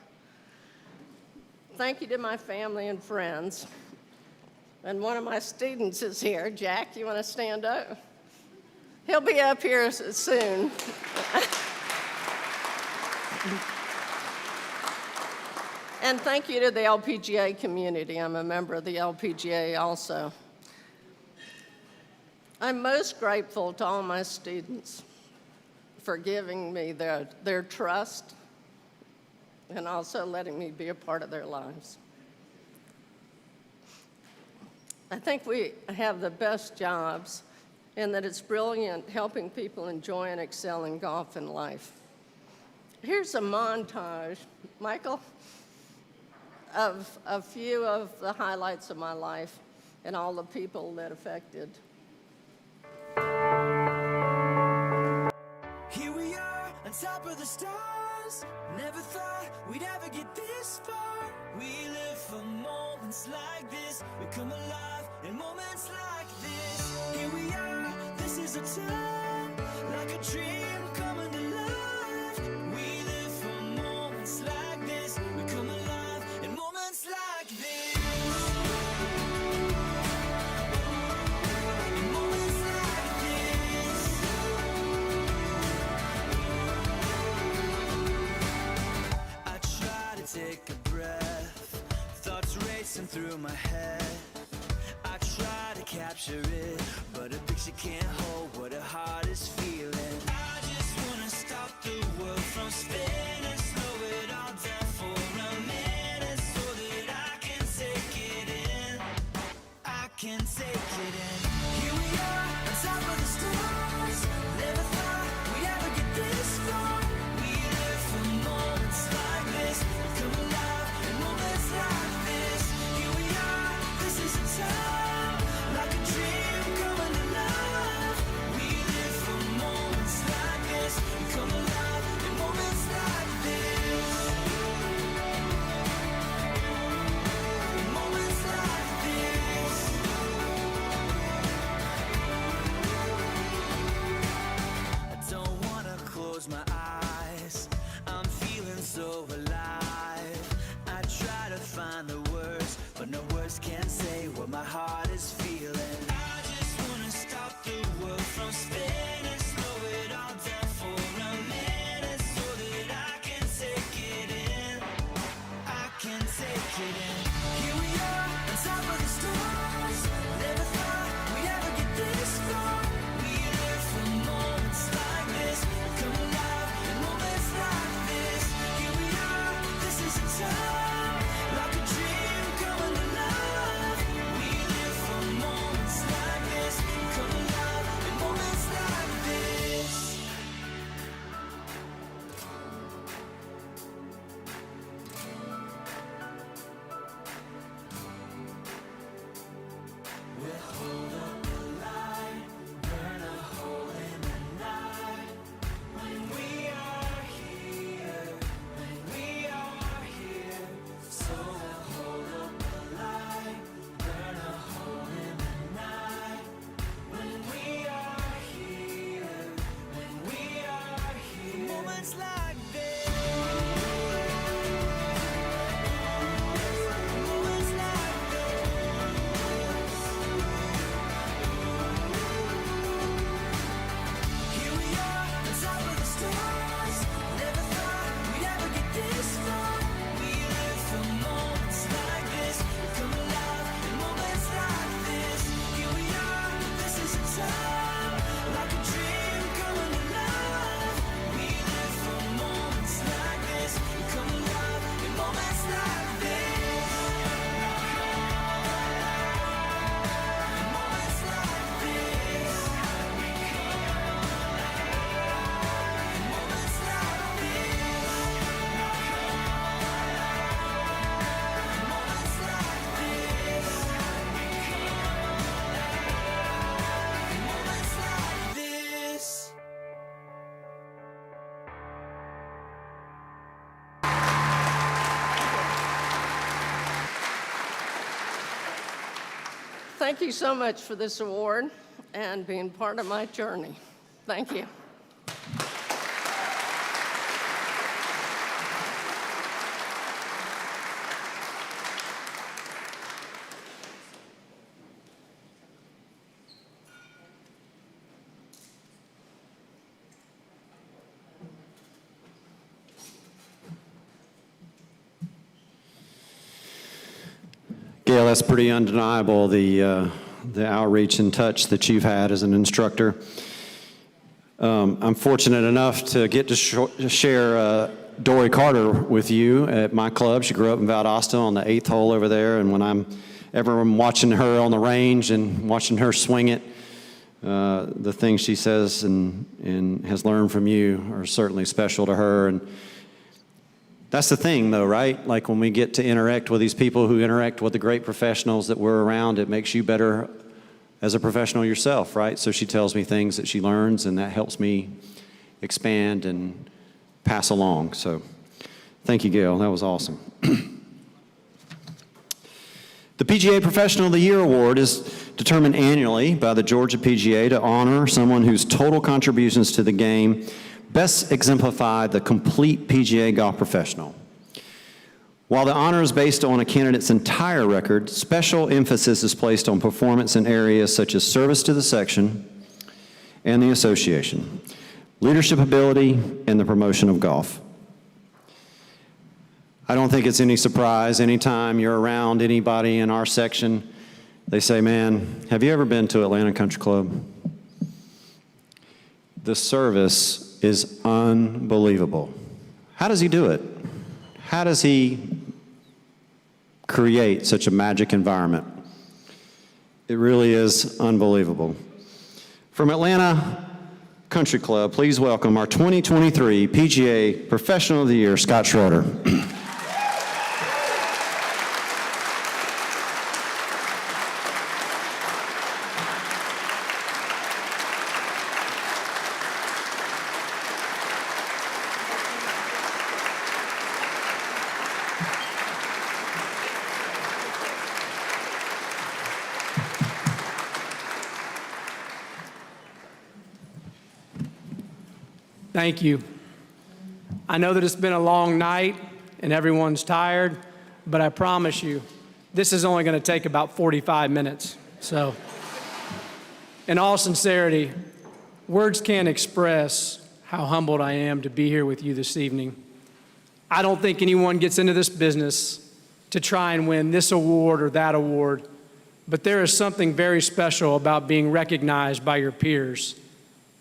Thank you to my family and friends. And one of my students is here. Jack, you want to stand up? He'll be up here soon. And thank you to the LPGA community. I'm a member of the LPGA also. I'm most grateful to all my students for giving me their trust and also letting me be a part of their lives. I think we have the best jobs in that it's brilliant helping people enjoy and excel in golf and life. Here's a montage, Michael, of a few of the highlights of my life and all the people that affected. Here we are on top of the stars. Never thought we'd ever get this far. We live for moments like this. We come alive in moments like this. Here we are, this is a time like a dream coming to life. We live for moments like this. We come alive in moments like this. In moments like this. I try to take a breath, thoughts racing through my head. I try to capture it, but a picture can't hold what a heart is feeling. I just wanna stop the world from spinning, slow it all down for a minute, so that I can take it in. I can take it in. Here we are, on top of the stars. Never thought we'd ever get this far. We live for moments like this. We come alive in moments like this. Here we are, this is a time like a dream coming to life. We live for moments like this. We come alive in moments like this. In moments like this. I don't wanna close my eyes. I'm feeling so alive. I try to find the words, but no words can say what my heart is feeling. I just wanna stop the world from spinning, slow it all down for a minute, so that I can take it in. I can take it in. Here we are, on top of the stars. Never thought we'd ever get this far. We live for moments like this. Come alive in moments like this. Here we are, this is a time like a dream coming to life. We live for moments like this. Come alive in moments like this. We'll hold up the light, burn a hole in the night. When we are here, when we are here. So we'll hold up the light, burn a hole in the night. When we are here, when we are here. Moments like this. Moments like this. Here we are, on top of the stars. Never thought we'd ever get this far. We live for moments like this. We come alive in moments like this. Here we are, this is a time like a dream coming to life. We live for moments like this. We come alive in moments like this. In moments like this. In moments like this. In moments like this. In moments like this. Thank you so much for this award and being part of my journey. Thank you. that's pretty undeniable, the outreach and touch that you've had as an instructor. I'm fortunate enough to get to share Dory Carter with you at my club. She grew up in Valdosta on the 8th hole over there, and when I'm watching her on the range and watching her swing it, the things she says and has learned from you are certainly special to her. And that's the thing, though, right? Like when we get to interact with these people who interact with the great professionals that we're around, it makes you better as a professional yourself, right? So she tells me things that she learns, and that helps me expand and pass along. So thank you, Gail. That was awesome. The PGA Professional of the Year Award is determined annually by the Georgia PGA to honor someone whose total contributions to the game best exemplify the complete PGA golf professional. While the honor is based on a candidate's entire record, special emphasis is placed on performance in areas such as service to the section and the association, leadership ability, and the promotion of golf. I don't think it's any surprise anytime you're around anybody in our section, they say, man, have you ever been to Atlanta Country Club? The service is unbelievable. How does he do it? How does he create such a magic environment? It really is unbelievable. From Atlanta Country Club, please welcome our 2023 PGA Professional of the Year, Scott Schroeder. Thank you. I know that it's been a long night and everyone's tired, but I promise you, this is only going to take about 45 minutes. So, in all sincerity, words can't express how humbled I am to be here with you this evening. I don't think anyone gets into this business to try and win this award or that award, but there is something very special about being recognized by your peers.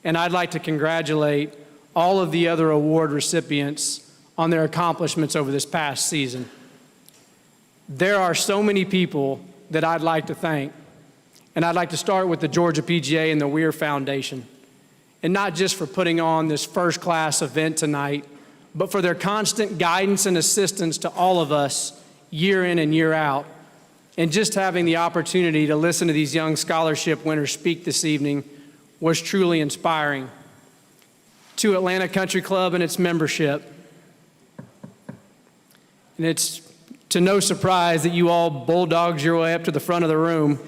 And I'd like to congratulate all of the other award recipients on their accomplishments over this past season. There are so many people that I'd like to thank, and I'd like to start with the Georgia PGA and the Weir Foundation, and not just for putting on this first-class event tonight, but for their constant guidance and assistance to all of us year in and year out. And just having the opportunity to listen to these young scholarship winners speak this evening was truly inspiring. To Atlanta Country Club and its membership. And it's to no surprise that you all bulldogged your way up to the front of the room.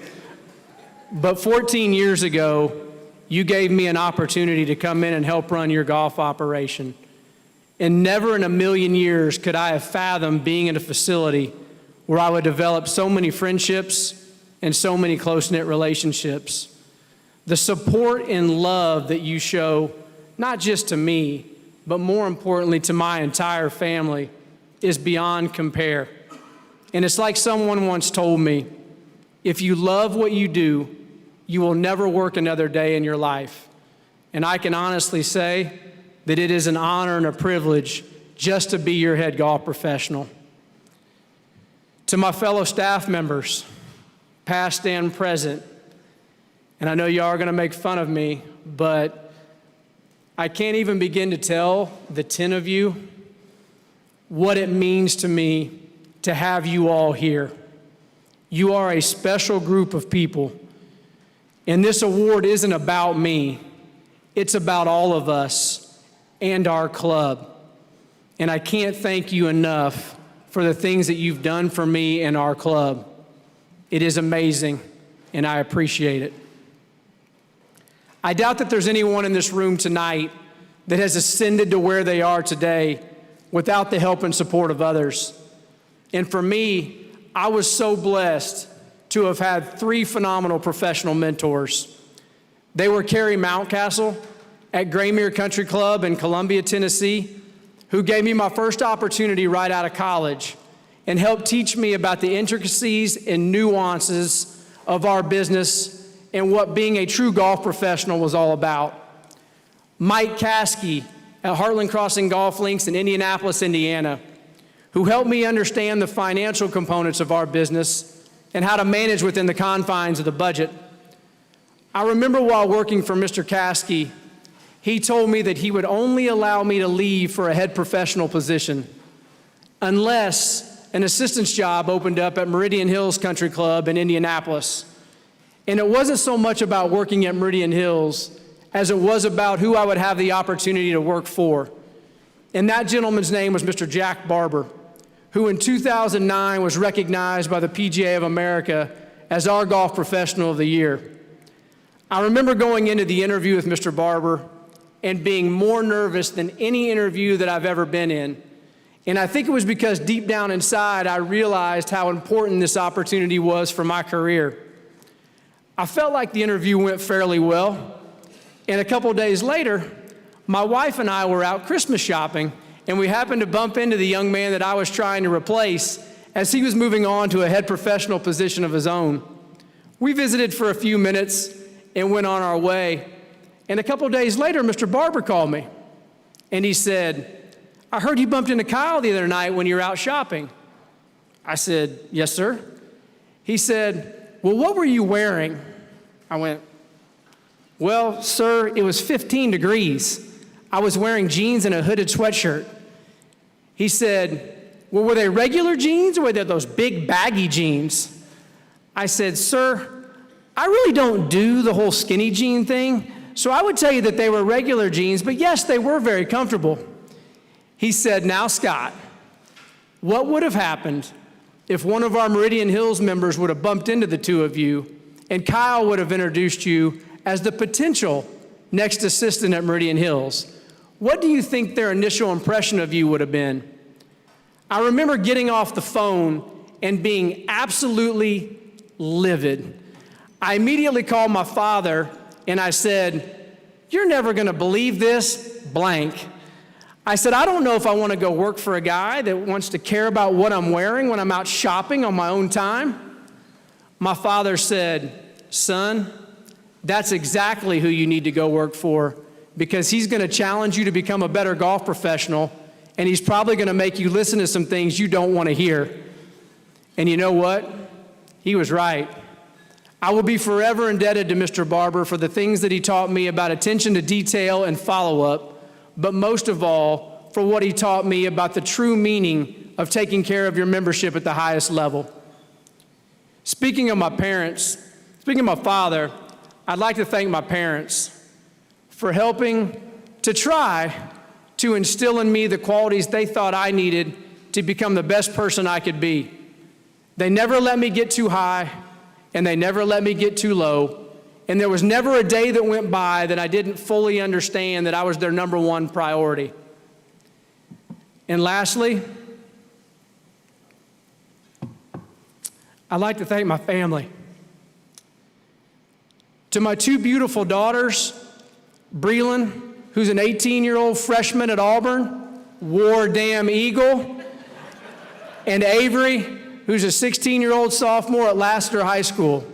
But 14 years ago, you gave me an opportunity to come in and help run your golf operation. And never in a million years could I have fathomed being in a facility where I would develop so many friendships and so many close-knit relationships. The support and love that you show, not just to me, but more importantly to my entire family, is beyond compare. And it's like someone once told me, if you love what you do, you will never work another day in your life. And I can honestly say that it is an honor and a privilege just to be your head golf professional. To my fellow staff members, past and present, and I know y'all are gonna make fun of me, but I can't even begin to tell the 10 of you what it means to me to have you all here. You are a special group of people, and this award isn't about me. It's about all of us and our club. And I can't thank you enough for the things that you've done for me and our club. It is amazing, and I appreciate it. I doubt that there's anyone in this room tonight that has ascended to where they are today without the help and support of others. And for me, I was so blessed to have had 3 phenomenal professional mentors. They were Cary Mountcastle at Graymere Country Club in Columbia, Tennessee, who gave me my first opportunity right out of college and helped teach me about the intricacies and nuances of our business and what being a true golf professional was all about. Mike Caskey at Heartland Crossing Golf Links in Indianapolis, Indiana, who helped me understand the financial components of our business and how to manage within the confines of the budget. I remember while working for Mr. Caskey, he told me that he would only allow me to leave for a head professional position unless an assistant's job opened up at Meridian Hills Country Club in Indianapolis. And it wasn't so much about working at Meridian Hills as it was about who I would have the opportunity to work for. And that gentleman's name was Mr. Jack Barber, who in 2009 was recognized by the PGA of America as our Golf Professional of the Year. I remember going into the interview with Mr. Barber and being more nervous than any interview that I've ever been in. And I think it was because deep down inside, I realized how important this opportunity was for my career. I felt like the interview went fairly well. And a couple days later, my wife and I were out Christmas shopping, and we happened to bump into the young man that I was trying to replace as he was moving on to a head professional position of his own. We visited for a few minutes and went on our way. And a couple days later, Mr. Barber called me, and he said, "I heard you bumped into Kyle the other night when you were out shopping." I said, "Yes, sir." He said, "Well, what were you wearing?" I went, "Well, sir, it was 15 degrees. I was wearing jeans and a hooded sweatshirt." He said, "Well, were they regular jeans or were they those big baggy jeans?" I said, "Sir, I really don't do the whole skinny jean thing, so I would tell you that they were regular jeans, but yes, they were very comfortable." He said, "Now, Scott, what would have happened if one of our Meridian Hills members would have bumped into the two of you and Kyle would have introduced you as the potential next assistant at Meridian Hills? What do you think their initial impression of you would have been?" I remember getting off the phone and being absolutely livid. I immediately called my father and I said, "You're never gonna believe this, blank." I said, "I don't know if I wanna go work for a guy that wants to care about what I'm wearing when I'm out shopping on my own time." My father said, "Son, that's exactly who you need to go work for, because he's gonna challenge you to become a better golf professional, and he's probably gonna make you listen to some things you don't wanna hear." And you know what? He was right. I will be forever indebted to Mr. Barber for the things that he taught me about attention to detail and follow-up, but most of all, for what he taught me about the true meaning of taking care of your membership at the highest level. Speaking of my father, I'd like to thank my parents for helping to try to instill in me the qualities they thought I needed to become the best person I could be. They never let me get too high, and they never let me get too low, and there was never a day that went by that I didn't fully understand that I was their number one priority. And lastly, I'd like to thank my family. To my two beautiful daughters, Breland, who's an 18-year-old freshman at Auburn, War Damn Eagle, and Avery, who's a 16-year-old sophomore at Lassiter High School.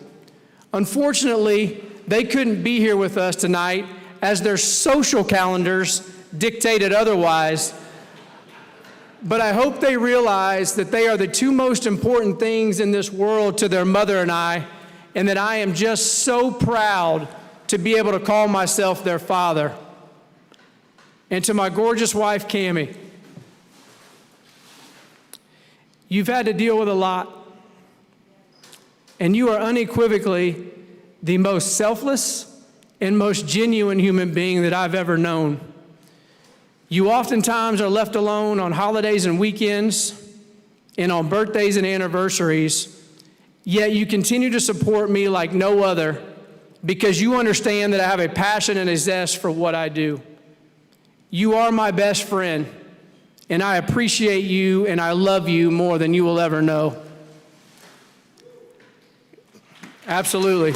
Unfortunately, they couldn't be here with us tonight as their social calendars dictated otherwise. But I hope they realize that they are the two most important things in this world to their mother and I, and that I am just so proud to be able to call myself their father. And to my gorgeous wife, Cammie, you've had to deal with a lot, and you are unequivocally the most selfless and most genuine human being that I've ever known. You oftentimes are left alone on holidays and weekends and on birthdays and anniversaries, yet you continue to support me like no other because you understand that I have a passion and a zest for what I do. You are my best friend, and I appreciate you and I love you more than you will ever know. Absolutely.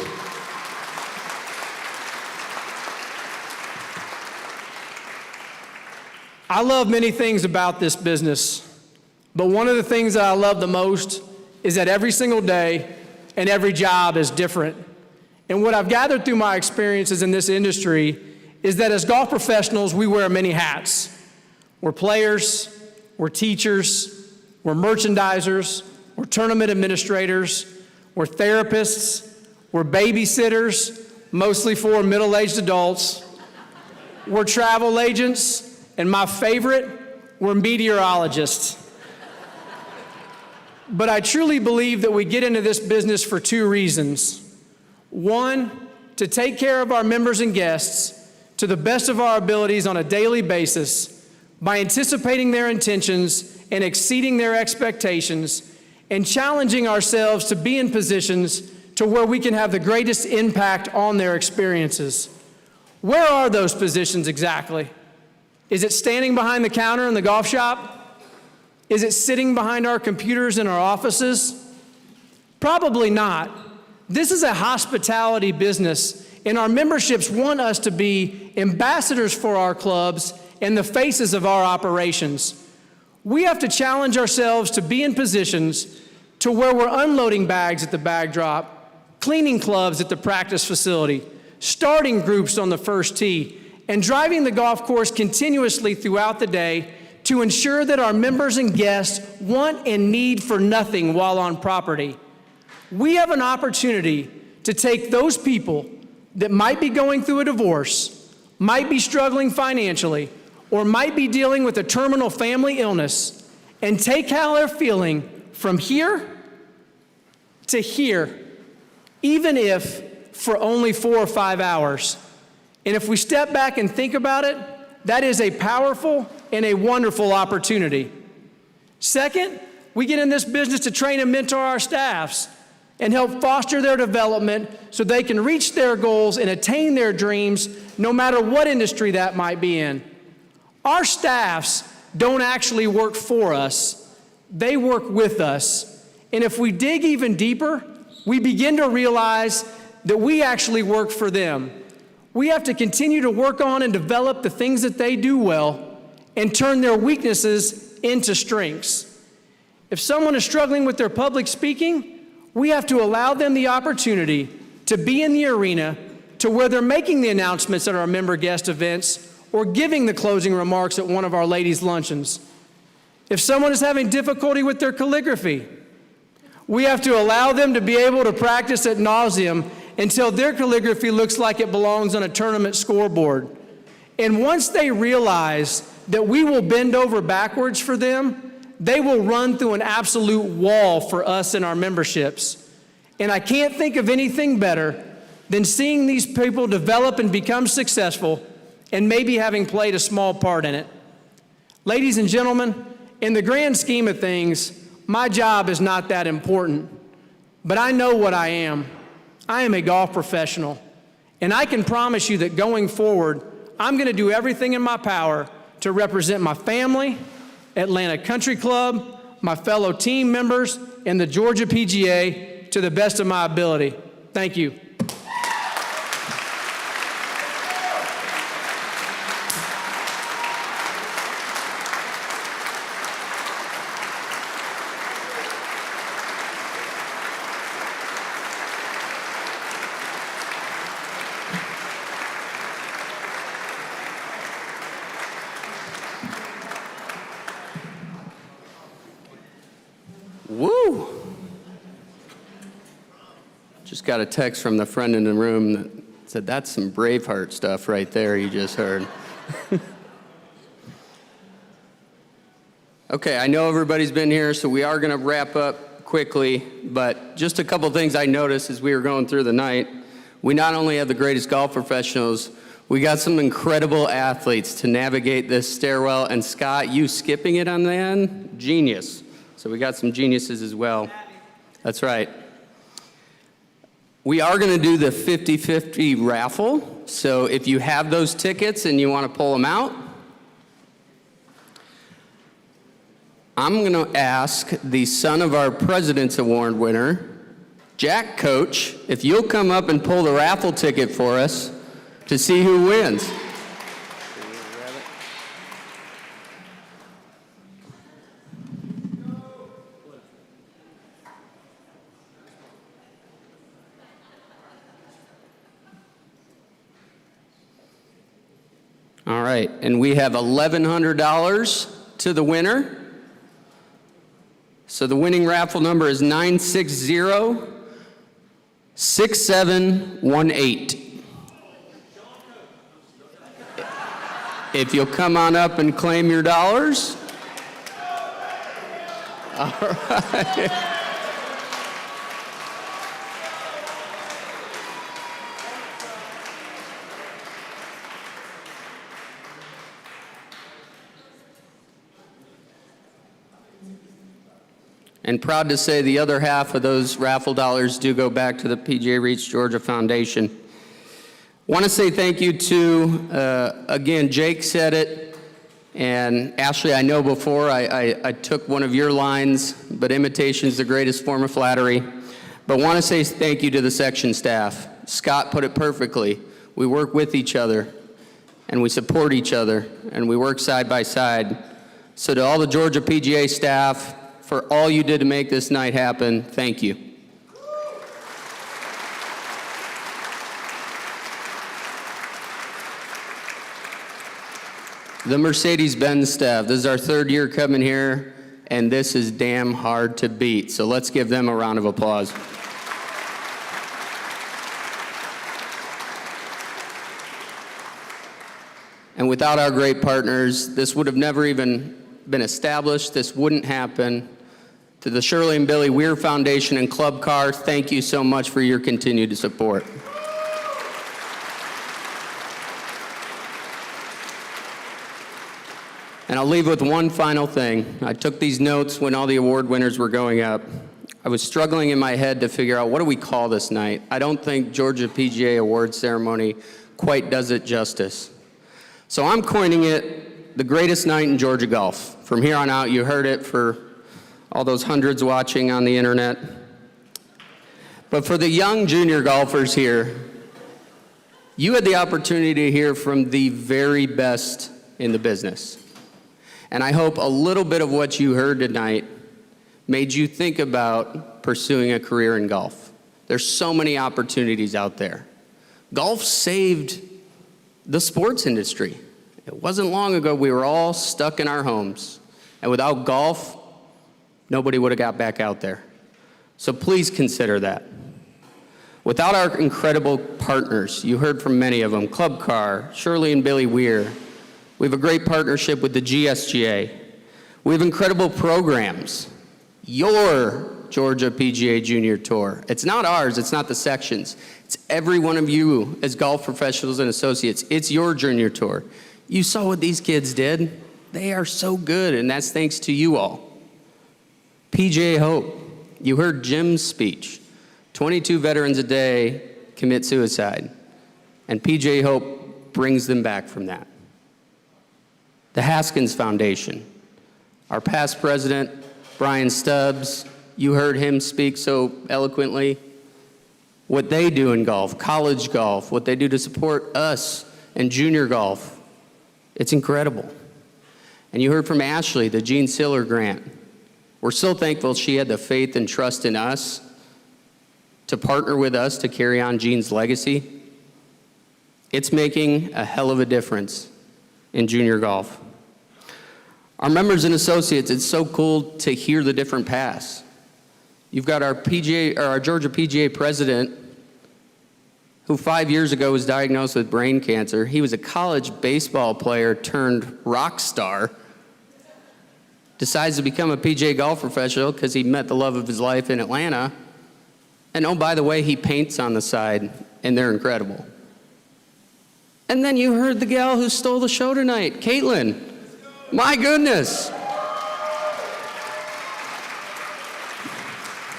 I love many things about this business, But one of the things that I love the most is that every single day and every job is different. And what I've gathered through my experiences in this industry is that as golf professionals, we wear many hats. We're players, we're teachers, we're merchandisers, we're tournament administrators, we're therapists, we're babysitters, mostly for middle-aged adults, we're travel agents, and my favorite, we're meteorologists. But I truly believe that we get into this business for two reasons. One, to take care of our members and guests to the best of our abilities on a daily basis by anticipating their intentions and exceeding their expectations and challenging ourselves to be in positions to where we can have the greatest impact on their experiences. Where are those positions exactly? Is it standing behind the counter in the golf shop? Is it sitting behind our computers in our offices? Probably not. This is a hospitality business, and our memberships want us to be ambassadors for our clubs and the faces of our operations. We have to challenge ourselves to be in positions to where we're unloading bags at the bag drop, cleaning clubs at the practice facility, starting groups on the first tee, and driving the golf course continuously throughout the day to ensure that our members and guests want and need for nothing while on property. We have an opportunity to take those people that might be going through a divorce, might be struggling financially, or might be dealing with a terminal family illness, and take how they're feeling from here to here, even if for only 4 or 5 hours. And if we step back and think about it, that is a powerful and a wonderful opportunity. Second, we get in this business to train and mentor our staffs and help foster their development so they can reach their goals and attain their dreams no matter what industry that might be in. Our staffs don't actually work for us, they work with us. And if we dig even deeper, we begin to realize that we actually work for them. We have to continue to work on and develop the things that they do well and turn their weaknesses into strengths. If someone is struggling with their public speaking, we have to allow them the opportunity to be in the arena to where they're making the announcements at our member guest events or giving the closing remarks at one of our ladies' luncheons. If someone is having difficulty with their calligraphy, we have to allow them to be able to practice ad nauseum until their calligraphy looks like it belongs on a tournament scoreboard. And once they realize that we will bend over backwards for them, they will run through an absolute wall for us and our memberships. And I can't think of anything better than seeing these people develop and become successful and maybe having played a small part in it. Ladies and gentlemen, in the grand scheme of things, my job is not that important, but I know what I am. I am a golf professional, and I can promise you that going forward, I'm going to do everything in my power to represent my family, Atlanta Country Club, my fellow team members, and the Georgia PGA to the best of my ability. Thank you. Woo! Just got a text from the friend in the room that said, that's some Braveheart stuff right there you just heard. Okay, I know everybody's been here, so we are going to wrap up quickly, but just a couple things I noticed as we were going through the night. We not only have the greatest golf professionals, we got some incredible athletes to navigate this stairwell, and Scott, you skipping it on the end, genius. So we got some geniuses as well. That's right. We are going to do the 50-50 raffle. So if you have those tickets and you want to pull them out, I'm going to ask the son of our President's Award winner, Jack Koch, if you'll come up and pull the raffle ticket for us to see who wins. All right, and we have $1,100 to the winner. So the winning raffle number is 960-6718. If you'll come on up and claim your dollars. All right. And proud to say the other half of those raffle dollars do go back to the PGA Reach Georgia Foundation. Want to say thank you to, again, Jake said it, and Ashley, I know before I took one of your lines, but imitation is the greatest form of flattery. But want to say thank you to the section staff. Scott put it perfectly. We work with each other, and we support each other, and we work side by side. So to all the Georgia PGA staff, for all you did to make this night happen, thank you. The Mercedes-Benz staff, this is our third year coming here, and this is damn hard to beat. So let's give them a round of applause. And without our great partners, this would have never even been established. This wouldn't happen. To the Shirley and Billy Weir Foundation and Club Car, thank you so much for your continued support. And I'll leave with one final thing. I took these notes when all the award winners were going up. I was struggling in my head to figure out, what do we call this night? I don't think Georgia PGA Award Ceremony quite does it justice. So I'm coining it the greatest night in Georgia golf. From here on out, you heard it for all those hundreds watching on the internet. But for the young junior golfers here, you had the opportunity to hear from the very best in the business. And I hope a little bit of what you heard tonight made you think about pursuing a career in golf. There's so many opportunities out there. Golf saved the sports industry. It wasn't long ago we were all stuck in our homes. And without golf, nobody would have got back out there. So please consider that. Without our incredible partners, you heard from many of them, Club Car, Shirley and Billy Weir. We have a great partnership with the GSGA. We have incredible programs. Your Georgia PGA Junior Tour. It's not ours, it's not the sections. It's every one of you as golf professionals and associates. It's your junior tour. You saw what these kids did. They are so good, and that's thanks to you all. PGA Hope, you heard Jim's speech. 22 veterans a day commit suicide, and PGA Hope brings them back from that. The Haskins Foundation, our past president, Brian Stubbs, you heard him speak so eloquently. What they do in golf, college golf, what they do to support us and junior golf, it's incredible. And you heard from Ashley, the Gene Siller grant. We're so thankful she had the faith and trust in us to partner with us to carry on Gene's legacy. It's making a hell of a difference in junior golf. Our members and associates, it's so cool to hear the different paths. You've got our Georgia PGA president, who 5 years ago was diagnosed with brain cancer. He was a college baseball player turned rock star. Decides to become a PGA golf professional because he met the love of his life in Atlanta. And oh, by the way, he paints on the side, and they're incredible. And then you heard the gal who stole the show tonight, Caitlin. My goodness.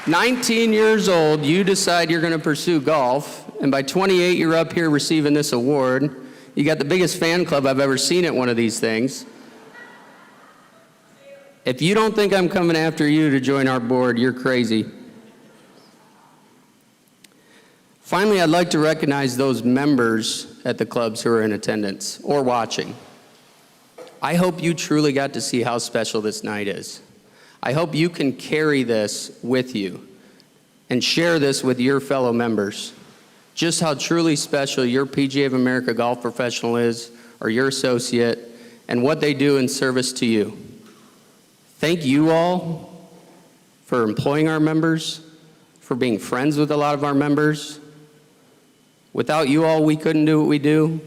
19 years old, you decide you're going to pursue golf, and by 28, you're up here receiving this award. You got the biggest fan club I've ever seen at one of these things. If you don't think I'm coming after you to join our board, you're crazy. Finally, I'd like to recognize those members at the clubs who are in attendance or watching. I hope you truly got to see how special this night is. I hope you can carry this with you and share this with your fellow members. Just how truly special your PGA of America golf professional is, or your associate and what they do in service to you. Thank you all for employing our members, for being friends with a lot of our members. Without you all, we couldn't do what we do.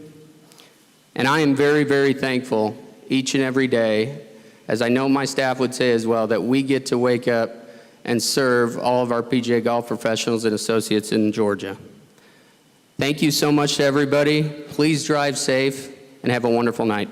And I am very, very thankful each and every day, as I know my staff would say as well, that we get to wake up and serve all of our PGA golf professionals and associates in Georgia. Thank you so much to everybody. Please drive safe and have a wonderful night.